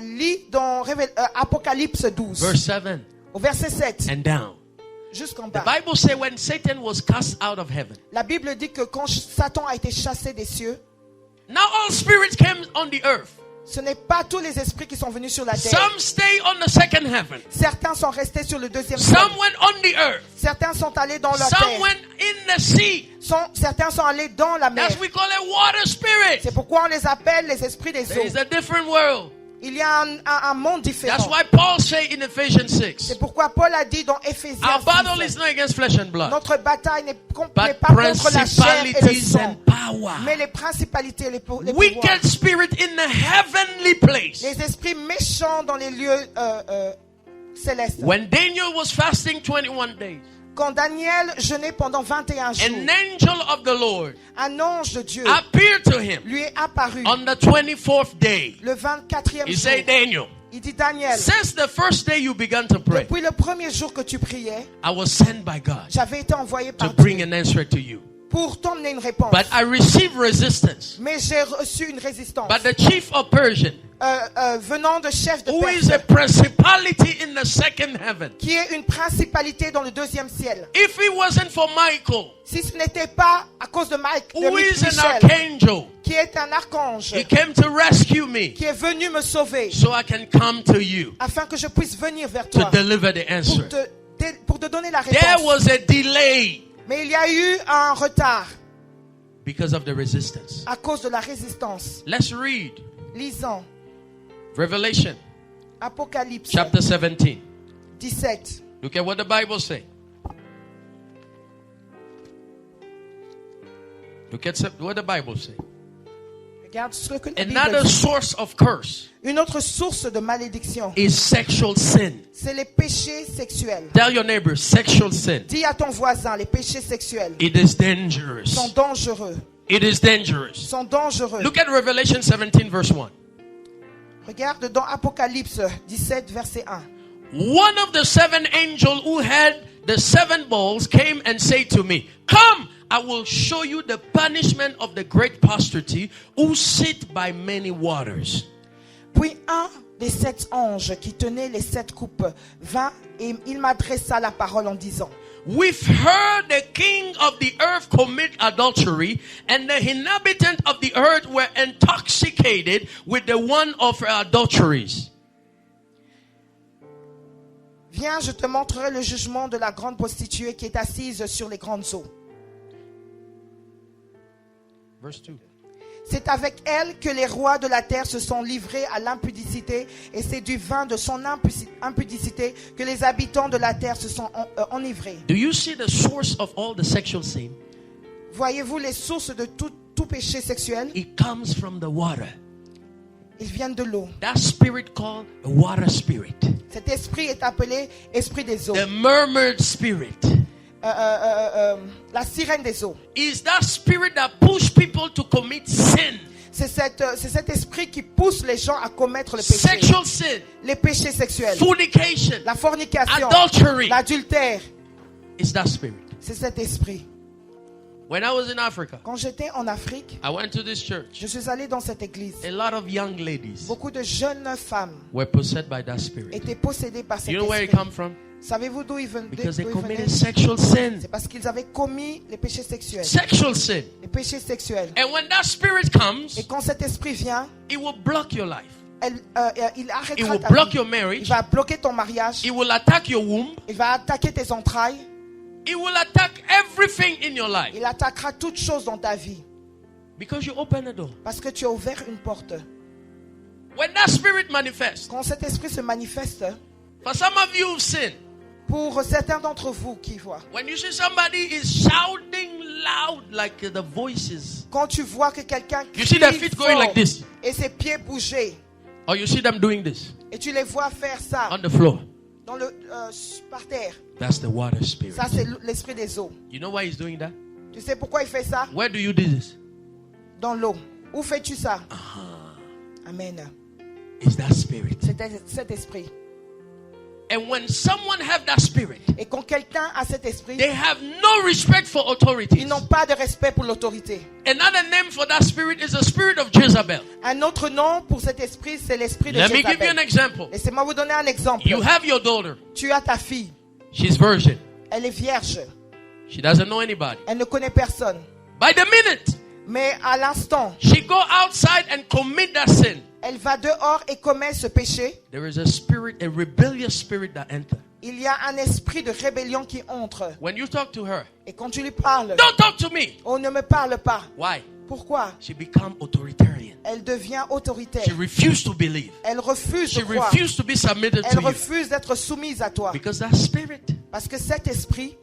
Lis dans Apocalypse 12, verse 7 au verset 7, and down. jusqu'en The bas. Bible says when Satan was cast out of heaven, La Bible dit que quand Satan a été chassé des cieux, now all spirits came on the earth. ce n'est pas tous les esprits qui sont venus sur la terre. Some stay on the second heaven. Certains sont restés sur le deuxième ciel. Some went on the earth. Certains sont allés dans la Some terre. went in the sea. Certains sont allés dans la mer. That's we call a water spirit. C'est pourquoi on les appelle les esprits des There is eaux. a different world. Il y a un monde That's différent. why Paul say in Ephesians 6, C'est pourquoi Paul a dit dans Éphésiens our battle 6, is not against flesh and blood, notre bataille n'est but pas contre la chair et le principalities sang, and power. mais les principalités, les pouvoirs, Wicked spirit in the heavenly place. les esprits méchants dans les lieux célestes. When Daniel was fasting 21 days, Quand Daniel jeûnait pendant 21 jours, an angel of the Lord un ange de Dieu appeared to him lui est apparu on the 24th day. le 24e He jour. said, Daniel, Il dit, Daniel, since the first day you began to pray, depuis le premier jour que tu priais, I was sent by God j'avais été envoyé to par bring Dieu an answer to you. pour t'emmener une réponse. But I received resistance. Mais j'ai reçu une résistance But the chief of Persia, venant de chef de who is a Perse, principality in the second heaven, qui est une principalité dans le deuxième ciel. if it wasn't for Michael, Si ce n'était pas à cause de Mike, de who is an Michel, archangel, qui est un archange, he came to rescue me qui est venu me sauver, so I can come to you afin que je puisse venir vers to toi deliver the answer. pour te donner la There réponse. was a delay. Mais il y a eu un retard because of the resistance. à cause de la résistance. Let's read Lisons Revelation Apocalypse chapter 17. 17. Look at what the Bible says. Look at what the Bible says. Regarde ce que la Bible Another dit. source of curse Une autre source de malédiction, is sexual sin. c'est les péchés sexuels. Tell your neighbor, sexual sin. Dis à ton voisin, les péchés sexuels It is dangerous. sont dangereux. It is dangerous. Sont dangereux. Look at Revelation 17 verse 1. Regarde dans Apocalypse 17, verset 1. One of the seven angels who had the seven bowls came and said to me, come, I will show you the punishment of the great prostitute who sit by many waters. Puis un des 7 anges qui tenait les 7 coupes vint et il m'adressa la parole en disant, We've heard the king of the earth commit adultery, and the inhabitants of the earth were intoxicated with the one of her adulteries. viens, je te montrerai le jugement de la grande prostituée qui est assise sur les grandes eaux. Verse 2. C'est avec elle que les rois de la terre se sont livrés à l'impudicité, et c'est du vin de son impudicité que les habitants de la terre se sont enivrés. Do you see the source of all the sexual sin? Voyez-vous les sources de tout péché sexuel? It comes from the water. Ils viennent de l'eau. That spirit called the water spirit. Cet esprit est appelé esprit des eaux. The murmured spirit. La sirène des eaux. Is that spirit that pushes people to commit sin. C'est cet esprit qui pousse les gens à commettre le péché. Sexual sin. Les péchés sexuels. Fornication. La fornication. Adultery. L'adultère. It's that spirit. C'est cet esprit. When I was in Africa, Quand j'étais en Afrique, I went to this church. je suis allé dans cette église. A lot of young ladies Beaucoup de jeunes femmes were possessed by that spirit. étaient possédées par cet You know where it esprit. come from? Savez-vous d'où ils venaient? Because they committed sexual sin. C'est parce qu'ils avaient commis les péchés sexuels. Sexual sin. Les péchés sexuels. And when that spirit comes, Et quand cet esprit vient, it will block your life. il It arrêtera will ta block vie. your Il marriage. va bloquer ton mariage. It will attack your womb. Il va attaquer tes entrailles. It will attack everything in your life. Il attaquera toutes choses dans ta vie. Because you open a door. Parce que tu as ouvert une porte. When that spirit manifests, Quand cet esprit se manifeste, for some of you who've sinned, pour certains d'entre vous qui voient, when you see somebody is shouting loud like the voices, quand tu vois que quelqu'un you see their crie feet going fort like this, et ses pieds bouger, or you see them doing this et tu les vois faire ça on the floor, dans par terre, that's the water spirit. ça c'est l'esprit des eaux. You know why he's doing that? Tu sais pourquoi il fait ça? Where do you do this? Dans l'eau. Où fais-tu ça? Amen. It's that spirit. C'est cet esprit. And when someone have that spirit, Et quand quelqu'un a cet esprit, they have no respect for authority. ils n'ont pas de respect pour l'autorité. Another name for that spirit is the spirit of Jezebel. Un autre nom pour cet esprit, c'est l'esprit de Let me give you an Jézabel. example. Laissez-moi vous donner un exemple. You have your daughter. Tu as ta fille, She's virgin. elle est vierge, She doesn't know anybody. elle ne connaît personne. By the minute, Mais à l'instant, she go outside and commit that sin. elle va dehors et commet ce péché. There is a spirit, a rebellious spirit that enter. Il y a un esprit de rébellion qui entre. When you talk to her, Et quand tu lui parles, don't talk to me. on ne me parle pas. Why? Pourquoi? She become authoritarian. Elle devient autoritaire. She refused to believe. Elle refuse She de croire. refused to be submitted Elle to you. refuse d'être soumise à toi. Because that spirit, Parce que cet esprit,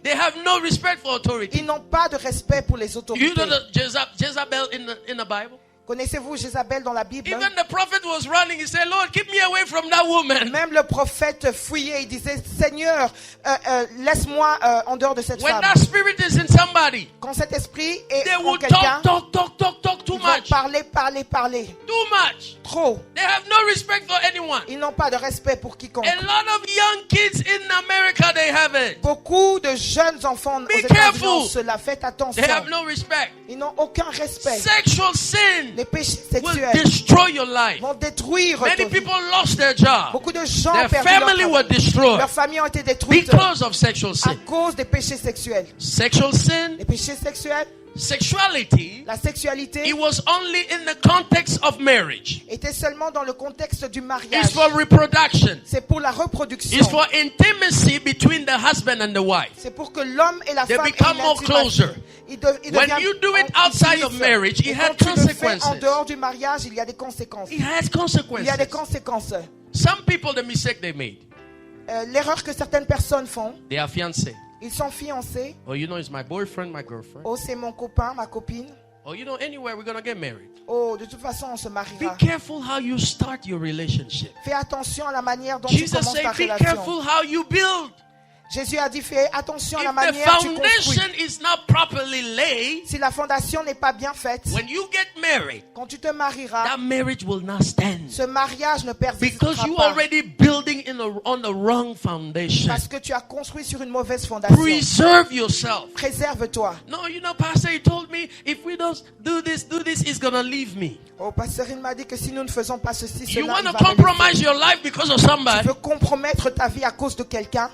they have no respect for authority. ils n'ont pas de respect pour les You autorités. know the Jezebel in the Bible? Connaissez-vous Jézabel dans la Bible? Even the prophet was running. He said, Lord, keep me away from that woman. Même le prophète fuyait. Il disait, Seigneur, laisse-moi en dehors de cette When femme. that spirit is in somebody, Quand cet esprit est they en will quelqu'un, talk too ils vont much. parler. Too much. Trop. They have no respect for anyone. Ils n'ont pas de respect pour quiconque. A lot of young kids in America, they have it. Beaucoup de jeunes enfants aux Be États-Unis careful. ont cela. Faites attention. They have no respect. Ils n'ont aucun respect. Sexual sin Les péchés will sexuels destroy your life. vont détruire Many ta vie. people lost their job. Beaucoup de gens Their ont perdu family leur were travail. destroyed Leurs familles ont été détruites because of sexual à sin. cause des péchés sexuels. Sexual sin, Les péchés sexuels, Sexuality, La sexualité it was only in the context of marriage. était seulement dans le contexte du It's mariage. for reproduction. C'est pour la reproduction. It's for intimacy between the husband and the wife. C'est pour que l'homme et la They femme become aient more une intimité. closer. Ils When you do it outside of marriage, it Et had quand tu le fais en consequences. dehors du mariage, il y a des conséquences. It has Il y a des consequences. conséquences. Some people, the mistake they made, L'erreur que certaines personnes font, they are fiancés. ils sont fiancés. Oh, you know, it's my boyfriend, my girlfriend. Oh, c'est mon copain, ma copine. Oh, you know, anywhere we're going to get married. Oh, de toute façon, on se Be mariera. careful how you start your relationship. Fais attention à la manière dont tu Jesus commences ta said, be relation. careful how you build. Jésus a dit, fais attention à la If the manière dont tu foundation construis. is not properly laid, Si la fondation n'est pas bien faite, when you get married, quand tu te marieras, that marriage will not stand. ce mariage ne persistera Because you pas. already building on the wrong foundation. Parce que tu as construit sur une mauvaise fondation. Preserve yourself. Préserve-toi. No, you know, Pastor, he told me, if we don't do this, he's going to leave me. Oh, pasteur, il m'a dit que si nous ne faisons pas ceci, You cela, want il to va me compromise laisser. your life because of Tu somebody? veux compromettre ta vie à cause de quelqu'un?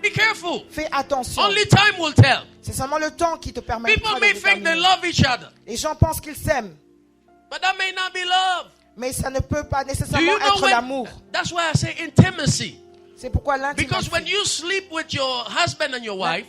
Be careful. Fais attention. Only time will tell. C'est seulement le temps qui te permet People de may think they déterminer. love each other, Les gens pensent qu'ils s'aiment, but that may not be love. mais ça ne peut pas Do nécessairement you know être l'amour. That's why I say intimacy. C'est pourquoi Because when l'intimité, you sleep with your husband and your wife,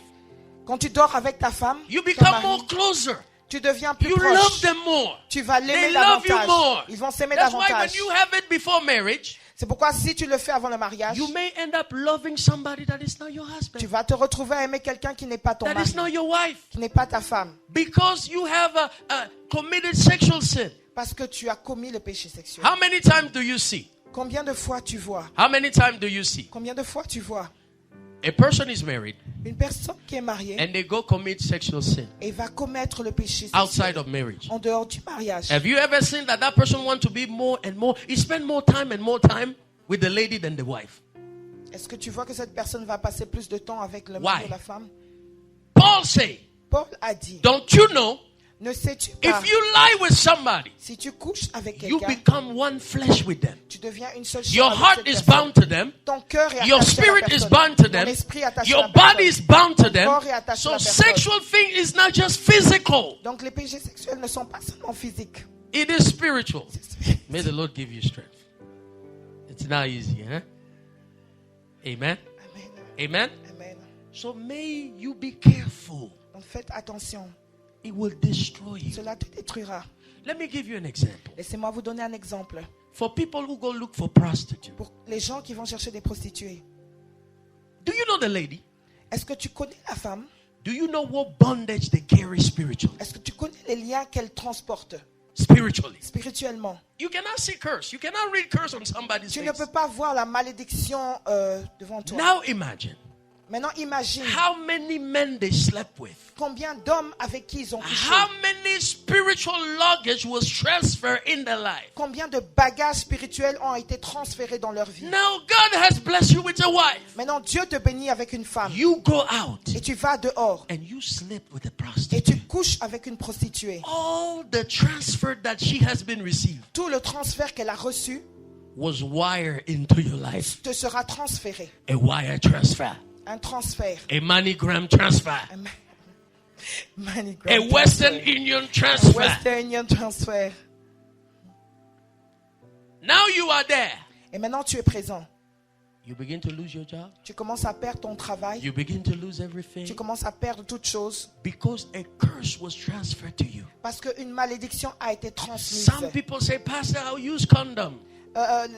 quand tu dors avec ta femme, you ton become mari, more closer. tu deviens plus You love proche. them more. Tu vas They l'aimer love you davantage. more. Ils vont s'aimer That's why when davantage. you have it before marriage, C'est pourquoi si tu le fais avant le mariage, you may end up loving somebody that is not your tu husband, vas te retrouver à aimer quelqu'un qui n'est pas ton that mari, is not your wife, qui n'est pas ta femme, because you have a committed sexual sin. parce que tu as commis le péché sexuel. How many times do you see? Combien de fois tu vois? How many times do you see? Combien de fois tu vois A person is married une personne qui est mariée and they go commit sexual sin et va commettre le péché outside sexuel of marriage. en dehors du mariage? Have you ever seen that person want to be more and more? He spend more time and more time with the lady than the wife. Est-ce que tu vois que cette personne va passer plus de temps avec le Why? mari ou la femme? Paul say, Paul a dit, don't you know, ne sais-tu pas, if you lie with somebody, si tu couches avec you quelqu'un, become one flesh with them. tu deviens une seule chair Your avec heart cette is personne. bound to them. Ton cœur est Your attaché à la spirit is personne. bound to Ton them. esprit est attaché à Your la personne. body is bound to them. corps est attaché à So la personne. sexual thing is not just physical. Donc les péchés sexuels ne sont pas seulement physiques. It is spiritual. May the Lord give you strength. It's not easy, huh? Amen. Amen. Amen. Amen. So may you be careful. Donc faites attention. It will destroy you. Cela te détruira. Let me give you an example. Laissez-moi vous donner un exemple. For people who go look for prostitutes. Pour les gens qui vont chercher des prostituées. Do you know the lady? Est-ce que tu connais la femme? Do you know what bondage they carry spiritually? Est-ce que tu connais les liens qu'elle transporte Spiritually. spirituellement? You cannot see curse. You cannot read curse on somebody's Tu ne face. peux pas voir la malédiction devant toi. Now imagine Maintenant imagine how many men they slept with. combien d'hommes avec qui ils ont couché. How many spiritual luggage was transferred in their life. Combien de bagages spirituels ont été transférés dans leur vie. Now God has blessed you with a wife. Maintenant Dieu te bénit avec une femme. You go out Et tu vas dehors. and you sleep with a Et prostitute. tu couches avec une prostituée. All the transfer that she has been received Tout le transfert qu'elle a reçu was wired into your life. te sera transféré. A wire transfer. Un transfert. A MoneyGram transfer. Un MoneyGram A Western transfer. Union Un transfer. Western Union transfer. Now you are there. Et maintenant tu es présent. You begin to lose your job. Tu commences à perdre ton travail. You begin to lose everything Tu commences à perdre toutes choses. because a curse was transferred to you. Parce qu'une malédiction a été transmise. Some people say, Pastor, I'll use condom.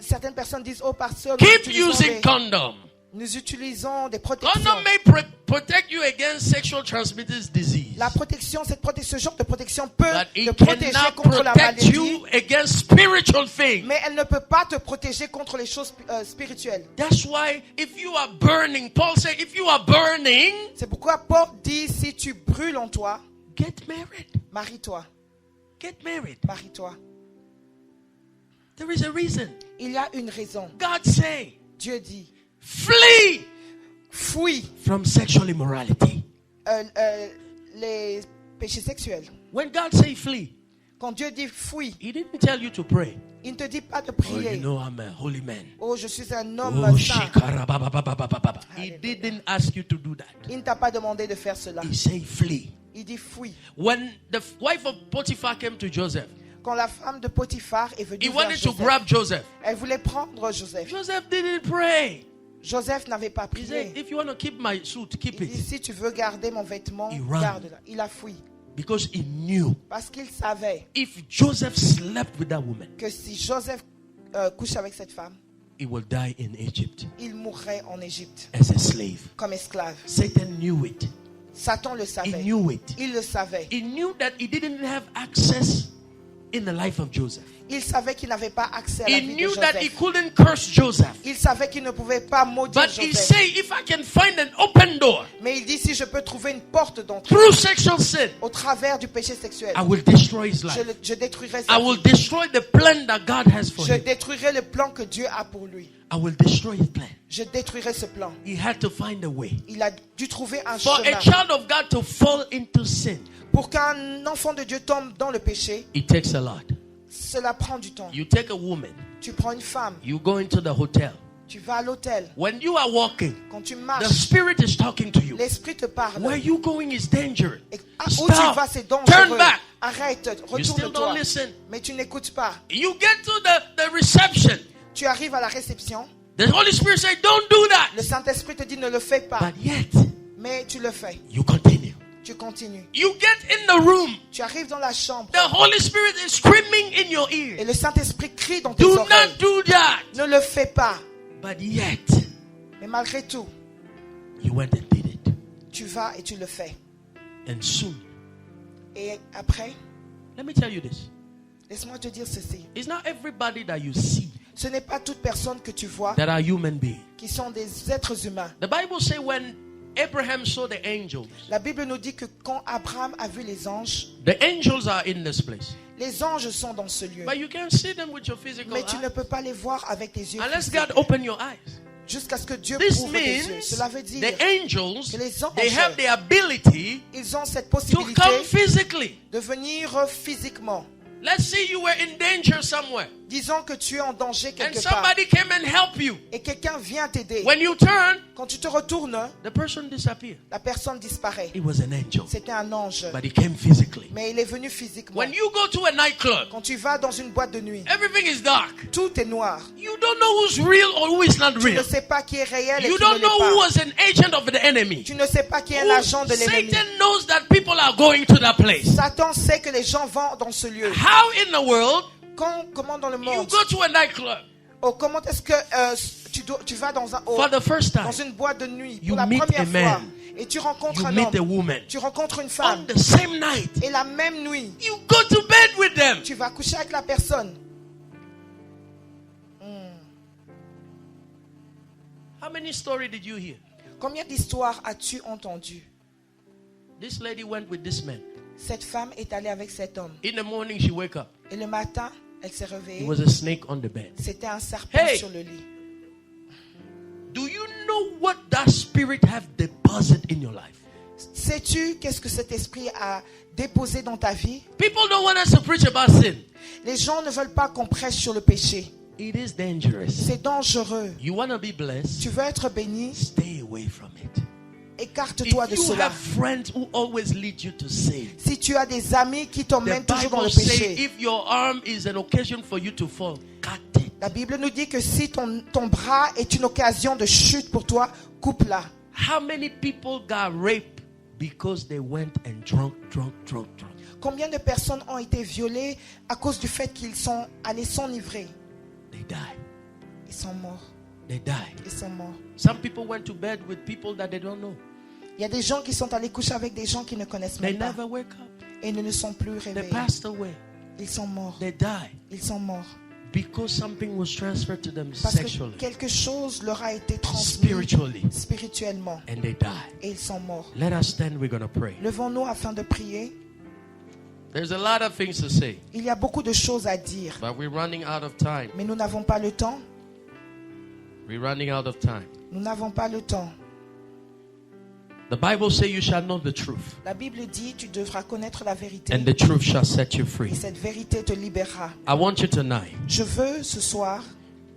Certaines personnes disent, oh pasteur, Keep using condom. nous utilisons des Condom protections. may protect you against sexual transmitted disease. La protection, ce genre de protection peut But te it protéger cannot contre la protect maladie, you against spiritual things. mais elle ne peut pas te protéger contre les choses spirituelles. That's why if you are burning, Paul said, if you are burning, C'est pourquoi Paul dit, si tu brûles en toi, get married. marie-toi, Get married. marie-toi. There is a reason. Il y a une raison. God say, Dieu dit, flee fuis from sexual immorality. les péchés sexuels. When God say flee, Quand Dieu dit fuis, He didn't tell you to pray. il ne te dit pas de Oh, prier. you know I'm a holy man. Oh, je suis un homme Oh, saint. shikarababababababa. He didn't ask you to do that. Il ne t'a pas demandé de faire cela. He say flee. Il dit fuis. When the wife of Potiphar came to Joseph, Quand la femme de Potiphar est venue he vers wanted to Joseph, grab Joseph. elle voulait prendre Joseph. Joseph didn't pray. Joseph n'avait pas He said, prié. if you want to keep my suit, keep Il dit, it. si tu veux garder mon vêtement, He ran. garde-la. Il a fui. Because he knew Parce qu'il savait if Joseph slept with that woman, que si Joseph couchait avec cette femme, he will die in Egypt il mourrait en Égypte as a slave. comme esclave. Satan knew it. Satan le He savait. knew it. Il le savait. He knew that he didn't have access in the life of Joseph. Il savait qu'il n'avait pas accès à la He vie de knew that he Joseph. couldn't curse Joseph. Il savait qu'il ne pouvait pas maudire But he Joseph. said, if I can find an open door Mais il dit, si je peux trouver une porte d'entrée through sexual sin, au travers du péché sexuel, I will destroy his life. je détruirai I sa will vie. destroy the plan that God has for Je him. détruirai le plan que Dieu a pour lui. I will destroy his plan. Je détruirai ce plan. He had to find a way. Il a dû trouver un For a chemin. child of God to fall into sin, Pour qu'un enfant de Dieu tombe dans le péché, it takes a lot. cela prend du temps. You take a woman, Tu prends une femme, you go into the hotel. tu vas à l'hôtel. When you are walking, Quand tu the marches, Spirit is talking to you. l'esprit te parle. Where you going is dangerous. Et où tu vas, Stop. c'est Turn dangereux. back. Arrête, You still don't retourne-toi. listen. Mais tu n'écoutes pas. You get to the reception. Tu arrives à la réception. The Holy Spirit says, don't do Le that. Saint-Esprit te dit ne le fais pas. But yet, Mais tu le fais. you continue. Tu continues. You get in the room. Tu arrives dans la chambre. The Holy Spirit is screaming in your Et ear. le Saint-Esprit crie dans tes Do oreilles. not do that. Ne le fais pas. But yet, Mais malgré tout, you went and did it. tu vas et tu le fais. And soon, Et après, let me tell you this. laisse-moi te dire ceci. It's not everybody that you see Ce n'est pas toute personne que tu vois that are human beings. qui sont des êtres humains. The Bible says when Abraham saw the angels, La Bible nous dit que quand Abraham a vu les anges, the angels are in this place. les anges sont dans ce lieu. But you can't see them with your physical Mais tu ne eye peux pas les voir avec tes yeux unless physiques. God open your eyes. Jusqu'à ce que Dieu This ouvre tes yeux. means Cela veut dire the angels, que les anges, they have the ability ils ont cette to possibilité come physically. de venir physiquement. Let's say you were in danger somewhere Disons que tu es en danger and quelque part somebody came and helped you. et quelqu'un vient t'aider. When you turn, Quand tu te retournes, the person disappeared. la personne disparaît. It was an angel, C'était un ange. but he came physically. Mais il est venu physiquement. When you go to a nightclub, Quand tu vas dans une boîte de nuit, everything is dark. tout est noir. You don't know who's real or who is not Tu ne real. sais pas qui est réel et You qui ne don't l'est know who pas. was an agent of the enemy. Tu ne sais pas qui est un agent de l'ennemi. Satan knows that people are going to that place. Satan sait que les gens vont dans ce lieu. How in the world Comment dans le you monde, go to a nightclub oh, comment est-ce que tu vas dans for the first time? dans une boîte de nuit You pour la meet première a fois man. et tu rencontres You un meet a homme, woman tu rencontres une on femme the same night. et la même nuit, You go to bed with them. tu vas coucher avec la personne. How many stories did you hear? Combien d'histoires as-tu entendu? This lady went with this man. Cette femme est allée avec cet homme In the morning, she wake up. et le matin, elle s'est It réveillée. was a snake on the bed. C'était un serpent Hey! sur le lit. Do you know what that spirit have deposited in your life? Sais-tu qu'est-ce que cet esprit a déposé dans ta vie? People don't want us to preach about sin. Les gens ne veulent pas qu'on prêche sur le péché. It is dangerous. C'est dangereux. You want to be blessed? Tu veux être béni? Stay away from it. Écarte-toi If de you cela. have friends who always lead you to sin, Si tu as des amis qui the t'emmènent toujours dans Bible le says péché, if your arm is an occasion for you to fall, cut it. la Bible nous dit que si ton bras est une occasion de chute pour toi, coupe-la. How many people got raped because they went and drunk? Combien de personnes ont été violées à cause du fait qu'ils sont allés s'enivrer? They die. Ils sont morts. They die. Ils sont morts. Some people went to bed with people that they don't know. Il y a des gens qui sont allés coucher avec des gens qui ne connaissent They même pas never wake up. et ils ne sont plus They réveillés. passed away. Ils sont morts. They die Ils sont morts. because something was transferred to them Parce que sexually, quelque chose leur a été transmis spiritually, spirituellement and they die. et ils sont morts. Let us stand. We're going to pray. Levons-nous afin de prier. There's a lot of things to say, Il y a beaucoup de choses à dire, but we're running out of time. mais nous n'avons pas le temps. We're running out of time. Nous n'avons pas le temps. The Bible says you shall know the truth, La Bible dit, tu devras connaître la vérité and the truth shall set you et free. cette vérité te libérera. I want you tonight Je veux ce soir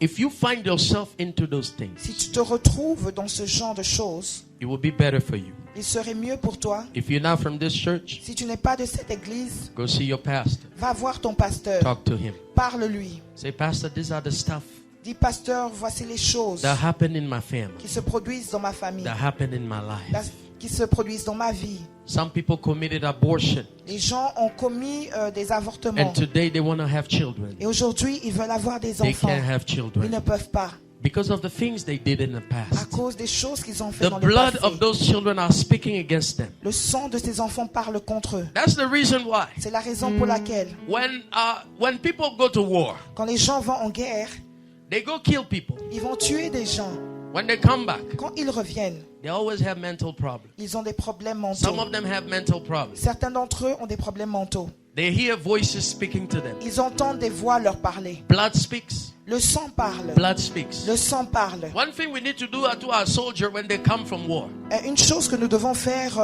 If you find yourself into those things, Si tu te retrouves dans ce genre de choses, it will be better for you. il serait mieux pour toi. If you're not from this church, Si tu n'es pas de cette église, go see your pastor. va voir ton pasteur. Talk to him. Parle-lui. Say, Pastor, these are the stuff Dis, pasteur, voici les choses that happened in my family, qui se produisent dans ma famille, that happened in my life. qui se produisent dans ma vie. Some people committed abortion, Les gens ont commis des avortements. and today they want to have children. Et aujourd'hui, ils veulent avoir des They enfants. can't have Ils children ne peuvent pas. because of the things they did in the À past. cause des choses qu'ils ont fait The dans le blood passé. of those children are speaking against them. Le sang de ces enfants parle contre eux. That's the reason why C'est la raison pour laquelle, when people go to war, quand les gens vont en guerre, they go kill people. ils vont tuer des gens. When they come back, Quand ils reviennent, they always have mental problems. ils ont des problèmes mentaux. Some of them have mental problems. Certains d'entre eux ont des problèmes mentaux. They hear voices speaking to them. Ils entendent des voix leur parler. Blood speaks. Le sang parle. Blood speaks. Le sang parle. One thing we need to do to our soldiers when they come from war, Une chose que nous devons faire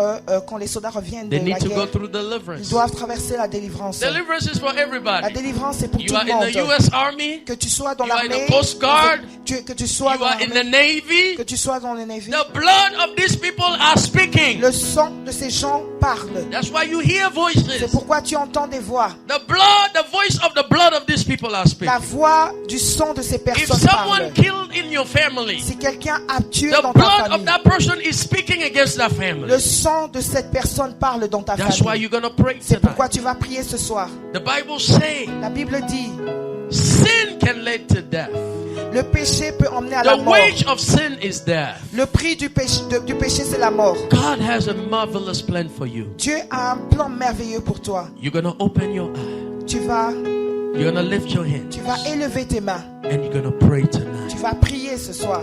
quand les soldats reviennent de they la need to go guerre, through ils deliverance. doivent traverser la délivrance. Deliverance is for La everybody. délivrance c'est pour You tout are le in the monde. U.S. Army, Que tu sois dans you are in l'armée, the Coast Guard, que tu sois you dans are in the l'armée, Navy. que tu sois dans le Navy, The blood of these people are speaking. le sang de ces gens parle. That's why you hear C'est voices. pourquoi tu entends des voix. The voice of the blood of these people are La speaking. voix du sang de ces If personnes someone parle. killed in your family, Si quelqu'un a tué the dans ta blood of famille, that person is speaking against that family. le sang de cette personne parle dans ta That's why famille. you're going to pray C'est pourquoi tonight. tu vas prier ce soir. The Bible says La Bible dit, sin can lead to death. le péché peut emmener à la The mort. wage of sin is death. Le prix du péché, c'est la mort. God has a marvelous plan for you. Dieu a un plan merveilleux pour toi. You're going to open your eye. Tu vas You're going to lift your hands. élever tes mains. And you're going to pray tonight. Tu vas prier ce soir.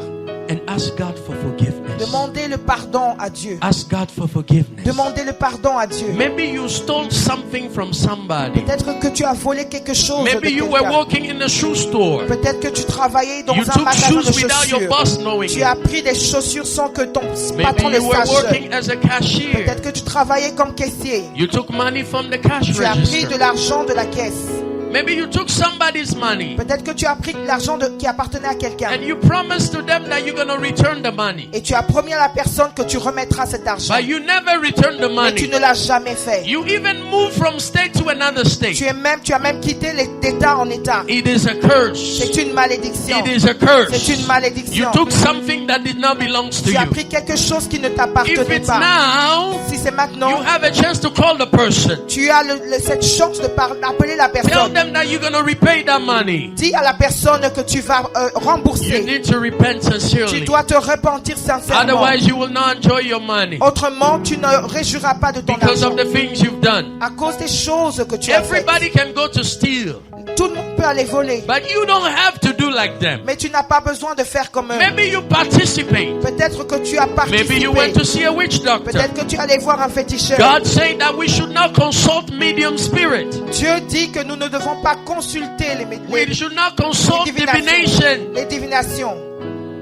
And ask God for forgiveness. Demandez le pardon à Dieu. Ask God for forgiveness. Demandez le pardon à Dieu. Maybe you stole something from somebody. Peut-être que tu as volé quelque chose de Maybe you were quelqu'un. walking in a shoe store. Peut-être que tu travaillais dans You un took magasin de shoes without your chaussures. boss knowing Tu it. as pris des chaussures sans que ton patron Maybe le you were sache. working as a cashier. Peut-être que tu travaillais comme caissier. You took money from the cash Tu as pris register. de l'argent de la caisse. Maybe you took somebody's money Peut-être que tu as pris de l'argent qui appartenait à quelqu'un. and you promised to them that you're going to return the money. Et tu as promis à la personne que tu remettras cet argent. But you never returned the Mais tu money. ne l'as jamais fait. You even moved from state to another state. Tu as même quitté d'État en État. It is a curse. C'est une malédiction. It is a curse. C'est une You malédiction. took something that did not belong to Tu as you. pris quelque chose qui ne If t'appartenait it's pas. now, Si c'est you maintenant, have a chance to call the person. tu as cette chance d'appeler la Tell personne. them that you're going to repay that money. Dis à la personne que tu vas You rembourser. need to repent Tu sincerely. dois te repentir sincèrement. Otherwise, you will not enjoy your money Autrement, tu ne réjouiras pas de ton because argent. of the things you've done. À cause des choses que tu as faites. Everybody can go to steal, Tout le monde peut aller voler. but you don't have to do like them. Mais tu n'as pas besoin de faire comme eux. Maybe you participate. Peut-être que tu as Maybe you went participé. to see a witch doctor. Peut-être que tu allais voir un féticheur. God said that we should not consult medium spirit. Dieu dit que nous ne devons pas consulter We should not consult divination. les divinations.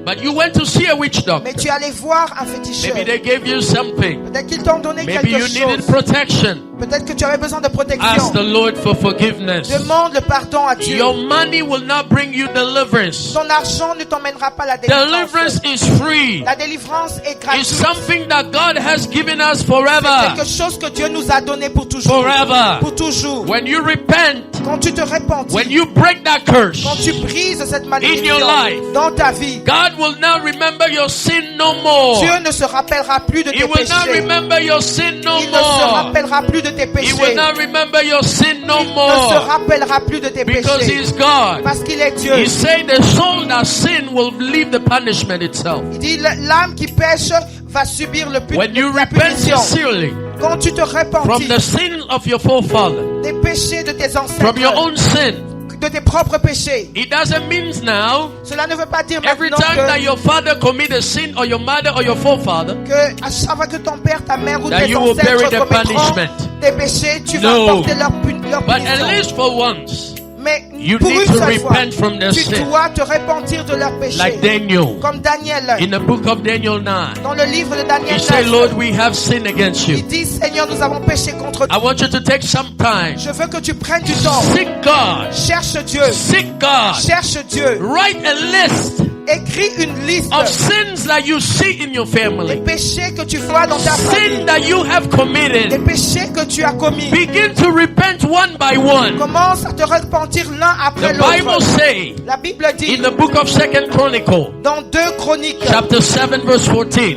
But you went to see a witch doctor. Mais tu allais voir un féticheur. Maybe they gave you something. Peut-être qu'ils t'ont donné Maybe quelque you needed chose. protection. Peut-être que tu avais besoin de Ask protection. the Lord for forgiveness. Demande le pardon à Dieu. Your money will not bring you deliverance. Ton argent ne t'emmènera pas à la délivrance. Deliverance is free. La délivrance est It's gratuite. something that God has given us C'est forever. quelque chose que Dieu nous a donné pour toujours. Forever. Pour toujours. When you repent, Quand tu te repentis, when you break that curse, quand tu brises cette In malédiction your life. dans ta vie, God will not remember your sin no more. Dieu ne se rappellera plus de He tes will not péchés. remember your sin no Il ne se more. rappellera plus de tes He péchés. will not remember your sin no Il ne se more. rappellera plus de tes Because péchés. He's God. Parce qu'il est Dieu. He said the soul that sin will leave the punishment itself. Il dit l'âme qui pêche va subir When you la repent punition. sincerely Quand tu te from repentis the sin of your forefather, des péchés de tes from your ancêtres, own sin, de tes propres péchés, it doesn't mean now cela ne veut pas dire every maintenant time that your father commit a sin or your mother or your forefather que à chaque fois que ton père, ta mère ou that tes you will bear ancêtres the commettront punishment. des péchés, tu No. vas porter leur But at punition. least for once, Mais You pour need une to seule fois, repent from their tu sin. dois te repentir de leurs péchés. Like Daniel. Comme Daniel, In the book of Daniel 9. dans le livre de Daniel He said, 9, Lord, we have sinned against you. il dit, Seigneur, nous avons péché contre I toi. want you to take some time. Je veux que tu prennes du temps. Seek God. Cherche Dieu. Seek God. Cherche Dieu. Write a list Écris une liste of sins that you see in your des family. péchés que tu vois dans ta Sin famille. that you have Des committed. péchés que tu as commis. Begin to repent one by one. Commence à te repentir l'un après The Bible l'autre. say La Bible dit in the book of 2 Chronicle, dans 2 Chroniques, chapter 7, verse 14,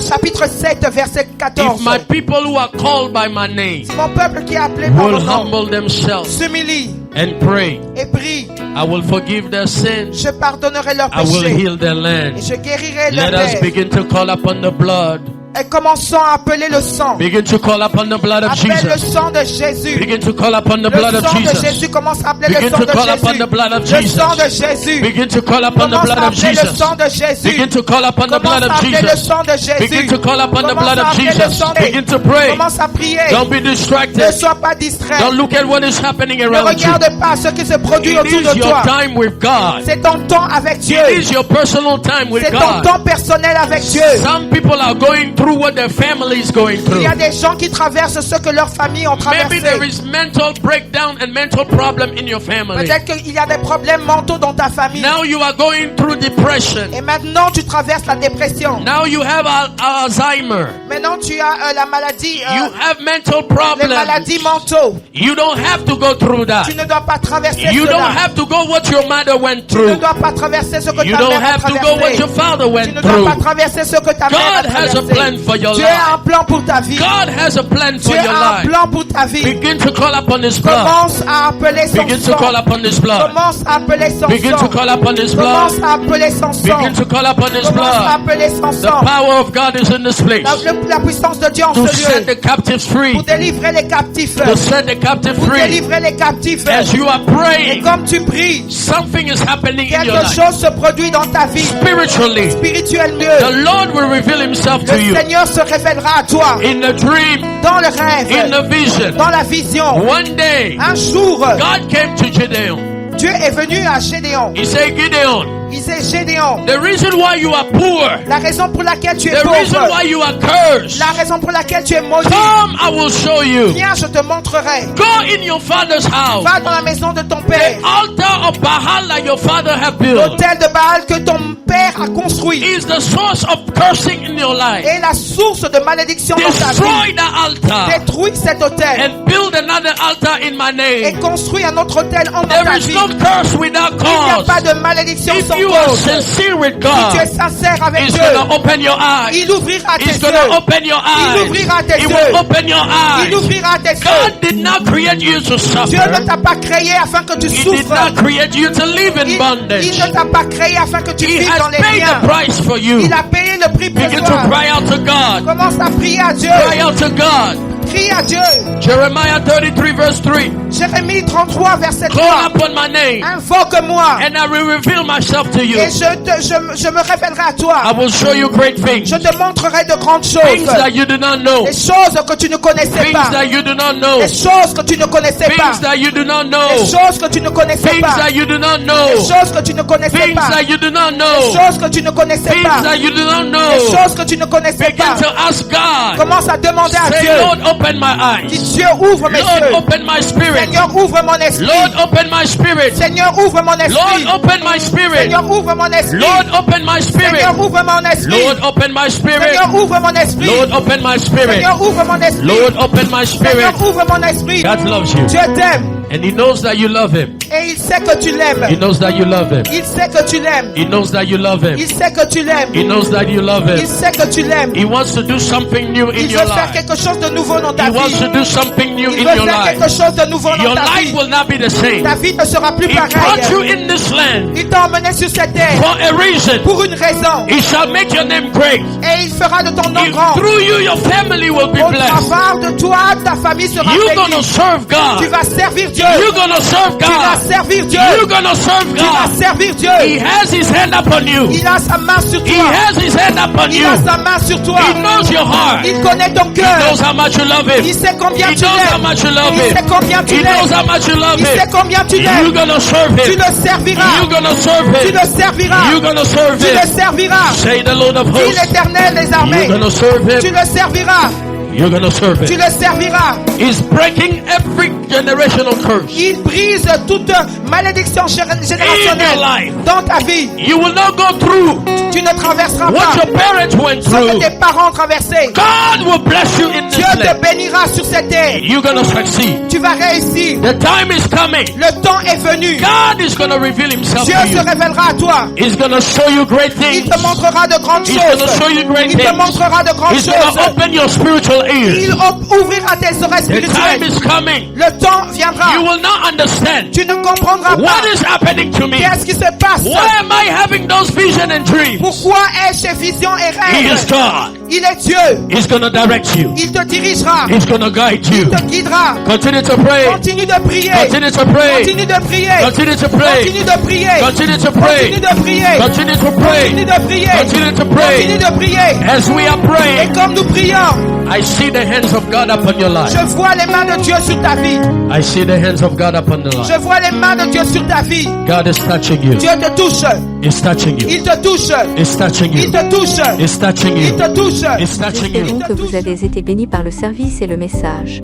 chapitre 7, verset 14. if my people who are called by my name Si mon peuple qui est appelé par will mon nom humble themselves s'humilie and pray, et prie, I will forgive their sins. je pardonnerai leurs I will péchés heal their et land. je guérirai leur Let us terre. begin to call upon the blood. Et commençons à appeler le sang. Begin to call upon the blood of Appelle le Jesus. sang de Jésus. Begin to call upon the Le blood of sang de Jesus. Jésus, commence à appeler le Begin sang to de call upon the Jésus. blood of Le sang de Jesus. Jésus. Begin to call upon the Commence blood à of appeler le Jesus. sang de Jésus. Begin to call upon the blood Commence à of appeler le Jesus. sang de Jésus. Begin to call upon the Commence blood à of appeler le Jesus. sang de- Begin to pray. Commence à prier. Don't be Ne distracted. sois pas distrait. Don't look at what is happening Ne around you. regarde pas ce qui se produit It autour is de your toi. time with God. C'est ton temps avec Dieu. It is your personal time with C'est ton God. temps personnel avec Dieu. Some people are going through what their family is going Il through. y a des gens qui traversent ce que leurs familles ont Maybe there traversé. is mental breakdown and mental problem in your family. Peut-être qu'il y a des problèmes mentaux dans ta famille. Now you are going through depression. Et maintenant, tu traverses la dépression. Now you have Alzheimer. Maintenant, tu as la maladie, You have mental les maladies problems. mentaux. You don't have to go through that. Tu ne dois pas traverser You don't cela. have to go what your mother went Tu ne through. dois pas traverser ce que You ta don't mère a have to go what traversé. your father Tu went ne dois through. pas traverser ce que ta mère a God has a plan traversé. for your Dieu a un life. plan pour ta vie. God has a plan for Dieu your a un life. plan pour ta vie. Begin to call upon His blood. Commence à appeler son Begin to call sang. upon His blood. Commence à appeler son Begin to sang. call upon His blood. Commence à appeler son sang. Begin to call upon His Commence à blood. appeler son The sang. power of God is in this place. La puissance de Dieu en To ce set lieu. the captives free. Pour délivrer les captifs. To set the captive Pour free. délivrer les captifs. As you are Et praying, comme tu pries, something is happening in your quelque life. chose se produit dans ta vie. Spiritually, Spirituellement, the Lord will reveal Himself to le you. Seigneur se révélera à toi. In the dream, Dans le in rêve, the vision. dans la vision. One day, Un jour, God came to Gideon. Dieu est venu à Gédéon. He said, Gideon, Il disait, Gédéon, the reason why you are poor, la raison pour laquelle tu es the reason pauvre, why you are cursed, la raison pour laquelle tu es maudit, come, I will show you. viens, je te montrerai. Go in your father's house. Va dans la maison de ton The père. altar of Baal that your father had built L'autel de Baal que ton père a construit is the source of cursing in your life. est la source de malédiction dans ta vie. Destroy the altar Détruis cet autel and build another altar in my et name. construis un autre autel en There ta is vie. no curse without Il n'y a cause. pas de malédiction If sans you are cause. sincere with Si tu es God, sincère avec He's Dieu, going to open your eyes. il ouvrira tes He's going to yeux. open your Il eyes. ouvrira tes He yeux. will open your Il eyes. ouvrira tes yeux. God did not create you to Dieu suffer. ne t'a pas créé afin que tu He did souffres. not create you to live in Il bondage. ne t'a pas créé afin que tu He vives dans has les paid liens. the price for you. Il a payé le prix pour Begin to toi. cry out to God. Commence à prier à Dieu. Cry out to God. Crie à Dieu. Jeremiah 33 verse 3. Jérémie 33, verset 3. Call upon my name Invoque-moi and I will reveal myself to you. et je me révélerai à toi. I will show you great things. Je te montrerai de grandes Things choses. that you do not know. Des choses que tu ne connaissais Things pas. that you do not know. Des choses que tu ne connaissais pas. Things that you do not know. Des choses que tu ne connaissais Things pas. that you do not Des know. choses que tu ne connaissais Things pas. that you do not Des know. choses que tu ne connaissais Things pas. that you do not Des know. choses que tu ne connaissais Begin pas. to ask God. Commence à demander à Say, Dieu. Lord, open my Dis, eyes. Dieu, ouvre mes Lord, yeux. open my spirit. Seigneur, ouvre mon esprit. Lord, open my spirit. Seigneur, ouvre mon esprit. Lord, open my spirit. Seigneur, ouvre mon esprit. Lord, open my spirit. Seigneur, ouvre mon esprit. Lord, open my spirit. Seigneur, ouvre mon esprit. Lord, open my spirit. Seigneur, ouvre mon esprit. Lord, open my spirit. Seigneur, ouvre mon esprit. God loves you. Dieu t'aime And He knows that you love Him. et il sait que tu l'aimes. He knows that you love Him. Il sait que tu l'aimes. He knows that you love Him. Il sait que tu l'aimes. He knows that you love Il Him. sait que tu l'aimes. He wants to do something new in Il your veut faire life. quelque chose de nouveau dans ta He wants vie. to do something new Il in veut your faire life. quelque chose de nouveau Your dans ta life vie. will not be the same. Ta vie ne sera plus He brought you pareille. in this land Il t'a emmené sur cette terre for a reason. pour une raison. He shall make your name great. Et il fera de ton nom If grand. through you your family will be Au blessed. travers de toi, ta famille sera You're going to bénie. serve Tu God. vas servir Dieu. Dieu. You're gonna serve Tu vas God. servir Dieu. You're gonna serve Tu vas God. servir Dieu. He has his hand upon you. Il a sa main sur He toi. has his hand upon Il you. a sa main sur toi. He knows your heart. Il connaît ton He cœur. knows how much you love him. Il sait combien He tu knows how l'aimes. much you love Il sait him. combien tu He knows l'aimes. how much you love Il sait him. combien tu You're l'aimes. gonna serve Tu him. le serviras. You're gonna serve Tu him. le serviras. You're gonna serve Tu le him. serviras. Say the Lord of Dis hosts. l'Éternel des armées. You're gonna serve Tu him. le serviras. You're gonna serve Tu him. le serviras. He's breaking every generational curse. Il brise toute malédiction générationnelle life. dans ta vie. You will not go through Tu ne traverseras what pas your parents went ce que through. tes parents ont traversé. God will bless you in Dieu this te land. bénira sur cette terre. You're gonna succeed. Tu vas réussir. The time is coming. Le temps est venu. God is gonna reveal himself Dieu to se you. révélera à toi. He's gonna show you great Il things. te montrera de grandes He's gonna choses. show you great Il te things. montrera de grandes He's gonna choses. open your spiritual ears. Il ouvrira tes oreilles The time spirituelles. is coming. Le temps viendra. You will not understand Tu ne comprendras what pas. is happening to me. Qu'est-ce qui se passe? Why am I having those visions and dreams? Pourquoi ai-je ces visions et He is rêves? God. Il est Dieu. He's gonna direct you. Il te dirigera. He's gonna guide Il you. te guidera. Continue to pray. Continue de prier. Continue to pray. Continue de prier. Continue to pray. Continue de prier. Continue to Continue pray. de prier. Continue to pray. Continue de prier. Continue to Continue pray. de prier. As we are Et praying, comme nous prions, I see the hands of God upon your life. je vois les mains de Dieu sur ta vie. I see the hands of God upon the life. Je vois les mains de Dieu sur ta vie. God is touching you. Dieu te touche. He's touching you. Il te touche. He's touching Il you. te touche. He's touching Il you. te touche. He's touching you. Espérons que vous avez été bénis par le service et le message.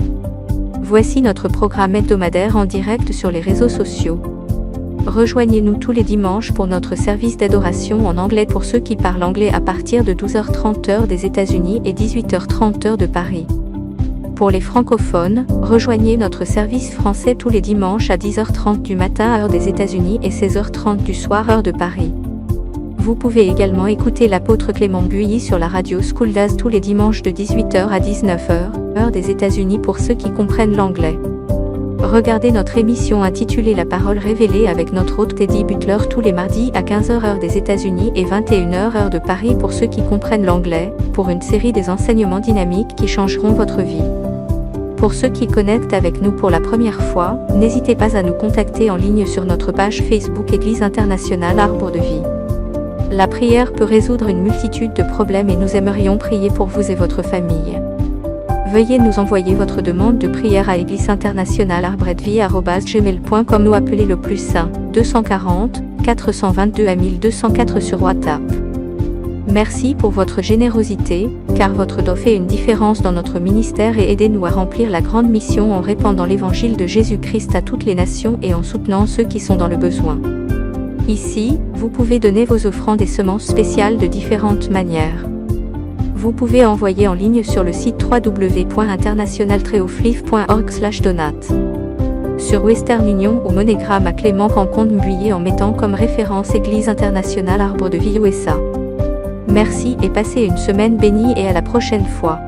Voici notre programme hebdomadaire en direct sur les réseaux sociaux. Rejoignez-nous tous les dimanches pour notre service d'adoration en anglais pour ceux qui parlent anglais à partir de 12h30 heure des États-Unis et 18h30 heure de Paris. Pour les francophones, rejoignez notre service français tous les dimanches à 10h30 du matin heure des États-Unis et 16h30 du soir heure de Paris. Vous pouvez également écouter l'apôtre Clément Builly sur la radio School Days tous les dimanches de 18h à 19h, heure des États-Unis pour ceux qui comprennent l'anglais. Regardez notre émission intitulée La Parole Révélée avec notre hôte Teddy Butler tous les mardis à 15h heure des États-Unis et 21h heure de Paris pour ceux qui comprennent l'anglais, pour une série des enseignements dynamiques qui changeront votre vie. Pour ceux qui connectent avec nous pour la première fois, n'hésitez pas à nous contacter en ligne sur notre page Facebook Église Internationale Arbre de Vie. La prière peut résoudre une multitude de problèmes et nous aimerions prier pour vous et votre famille. Veuillez nous envoyer votre demande de prière à église-internationale-arbredevie@gmail.com ou appeler le +1 240 422 à 1204 sur WhatsApp. Merci pour votre générosité, car votre don fait une différence dans notre ministère et aidez-nous à remplir la grande mission en répandant l'évangile de Jésus-Christ à toutes les nations et en soutenant ceux qui sont dans le besoin. Ici, vous pouvez donner vos offrandes et semences spéciales de différentes manières. Vous pouvez envoyer en ligne sur le site www.internationaltreoflif.org/donate. Sur Western Union ou MoneyGram à Clément Rencontre Mbuyer en mettant comme référence Église Internationale Arbre de Vie USA. Merci et passez une semaine bénie et à la prochaine fois.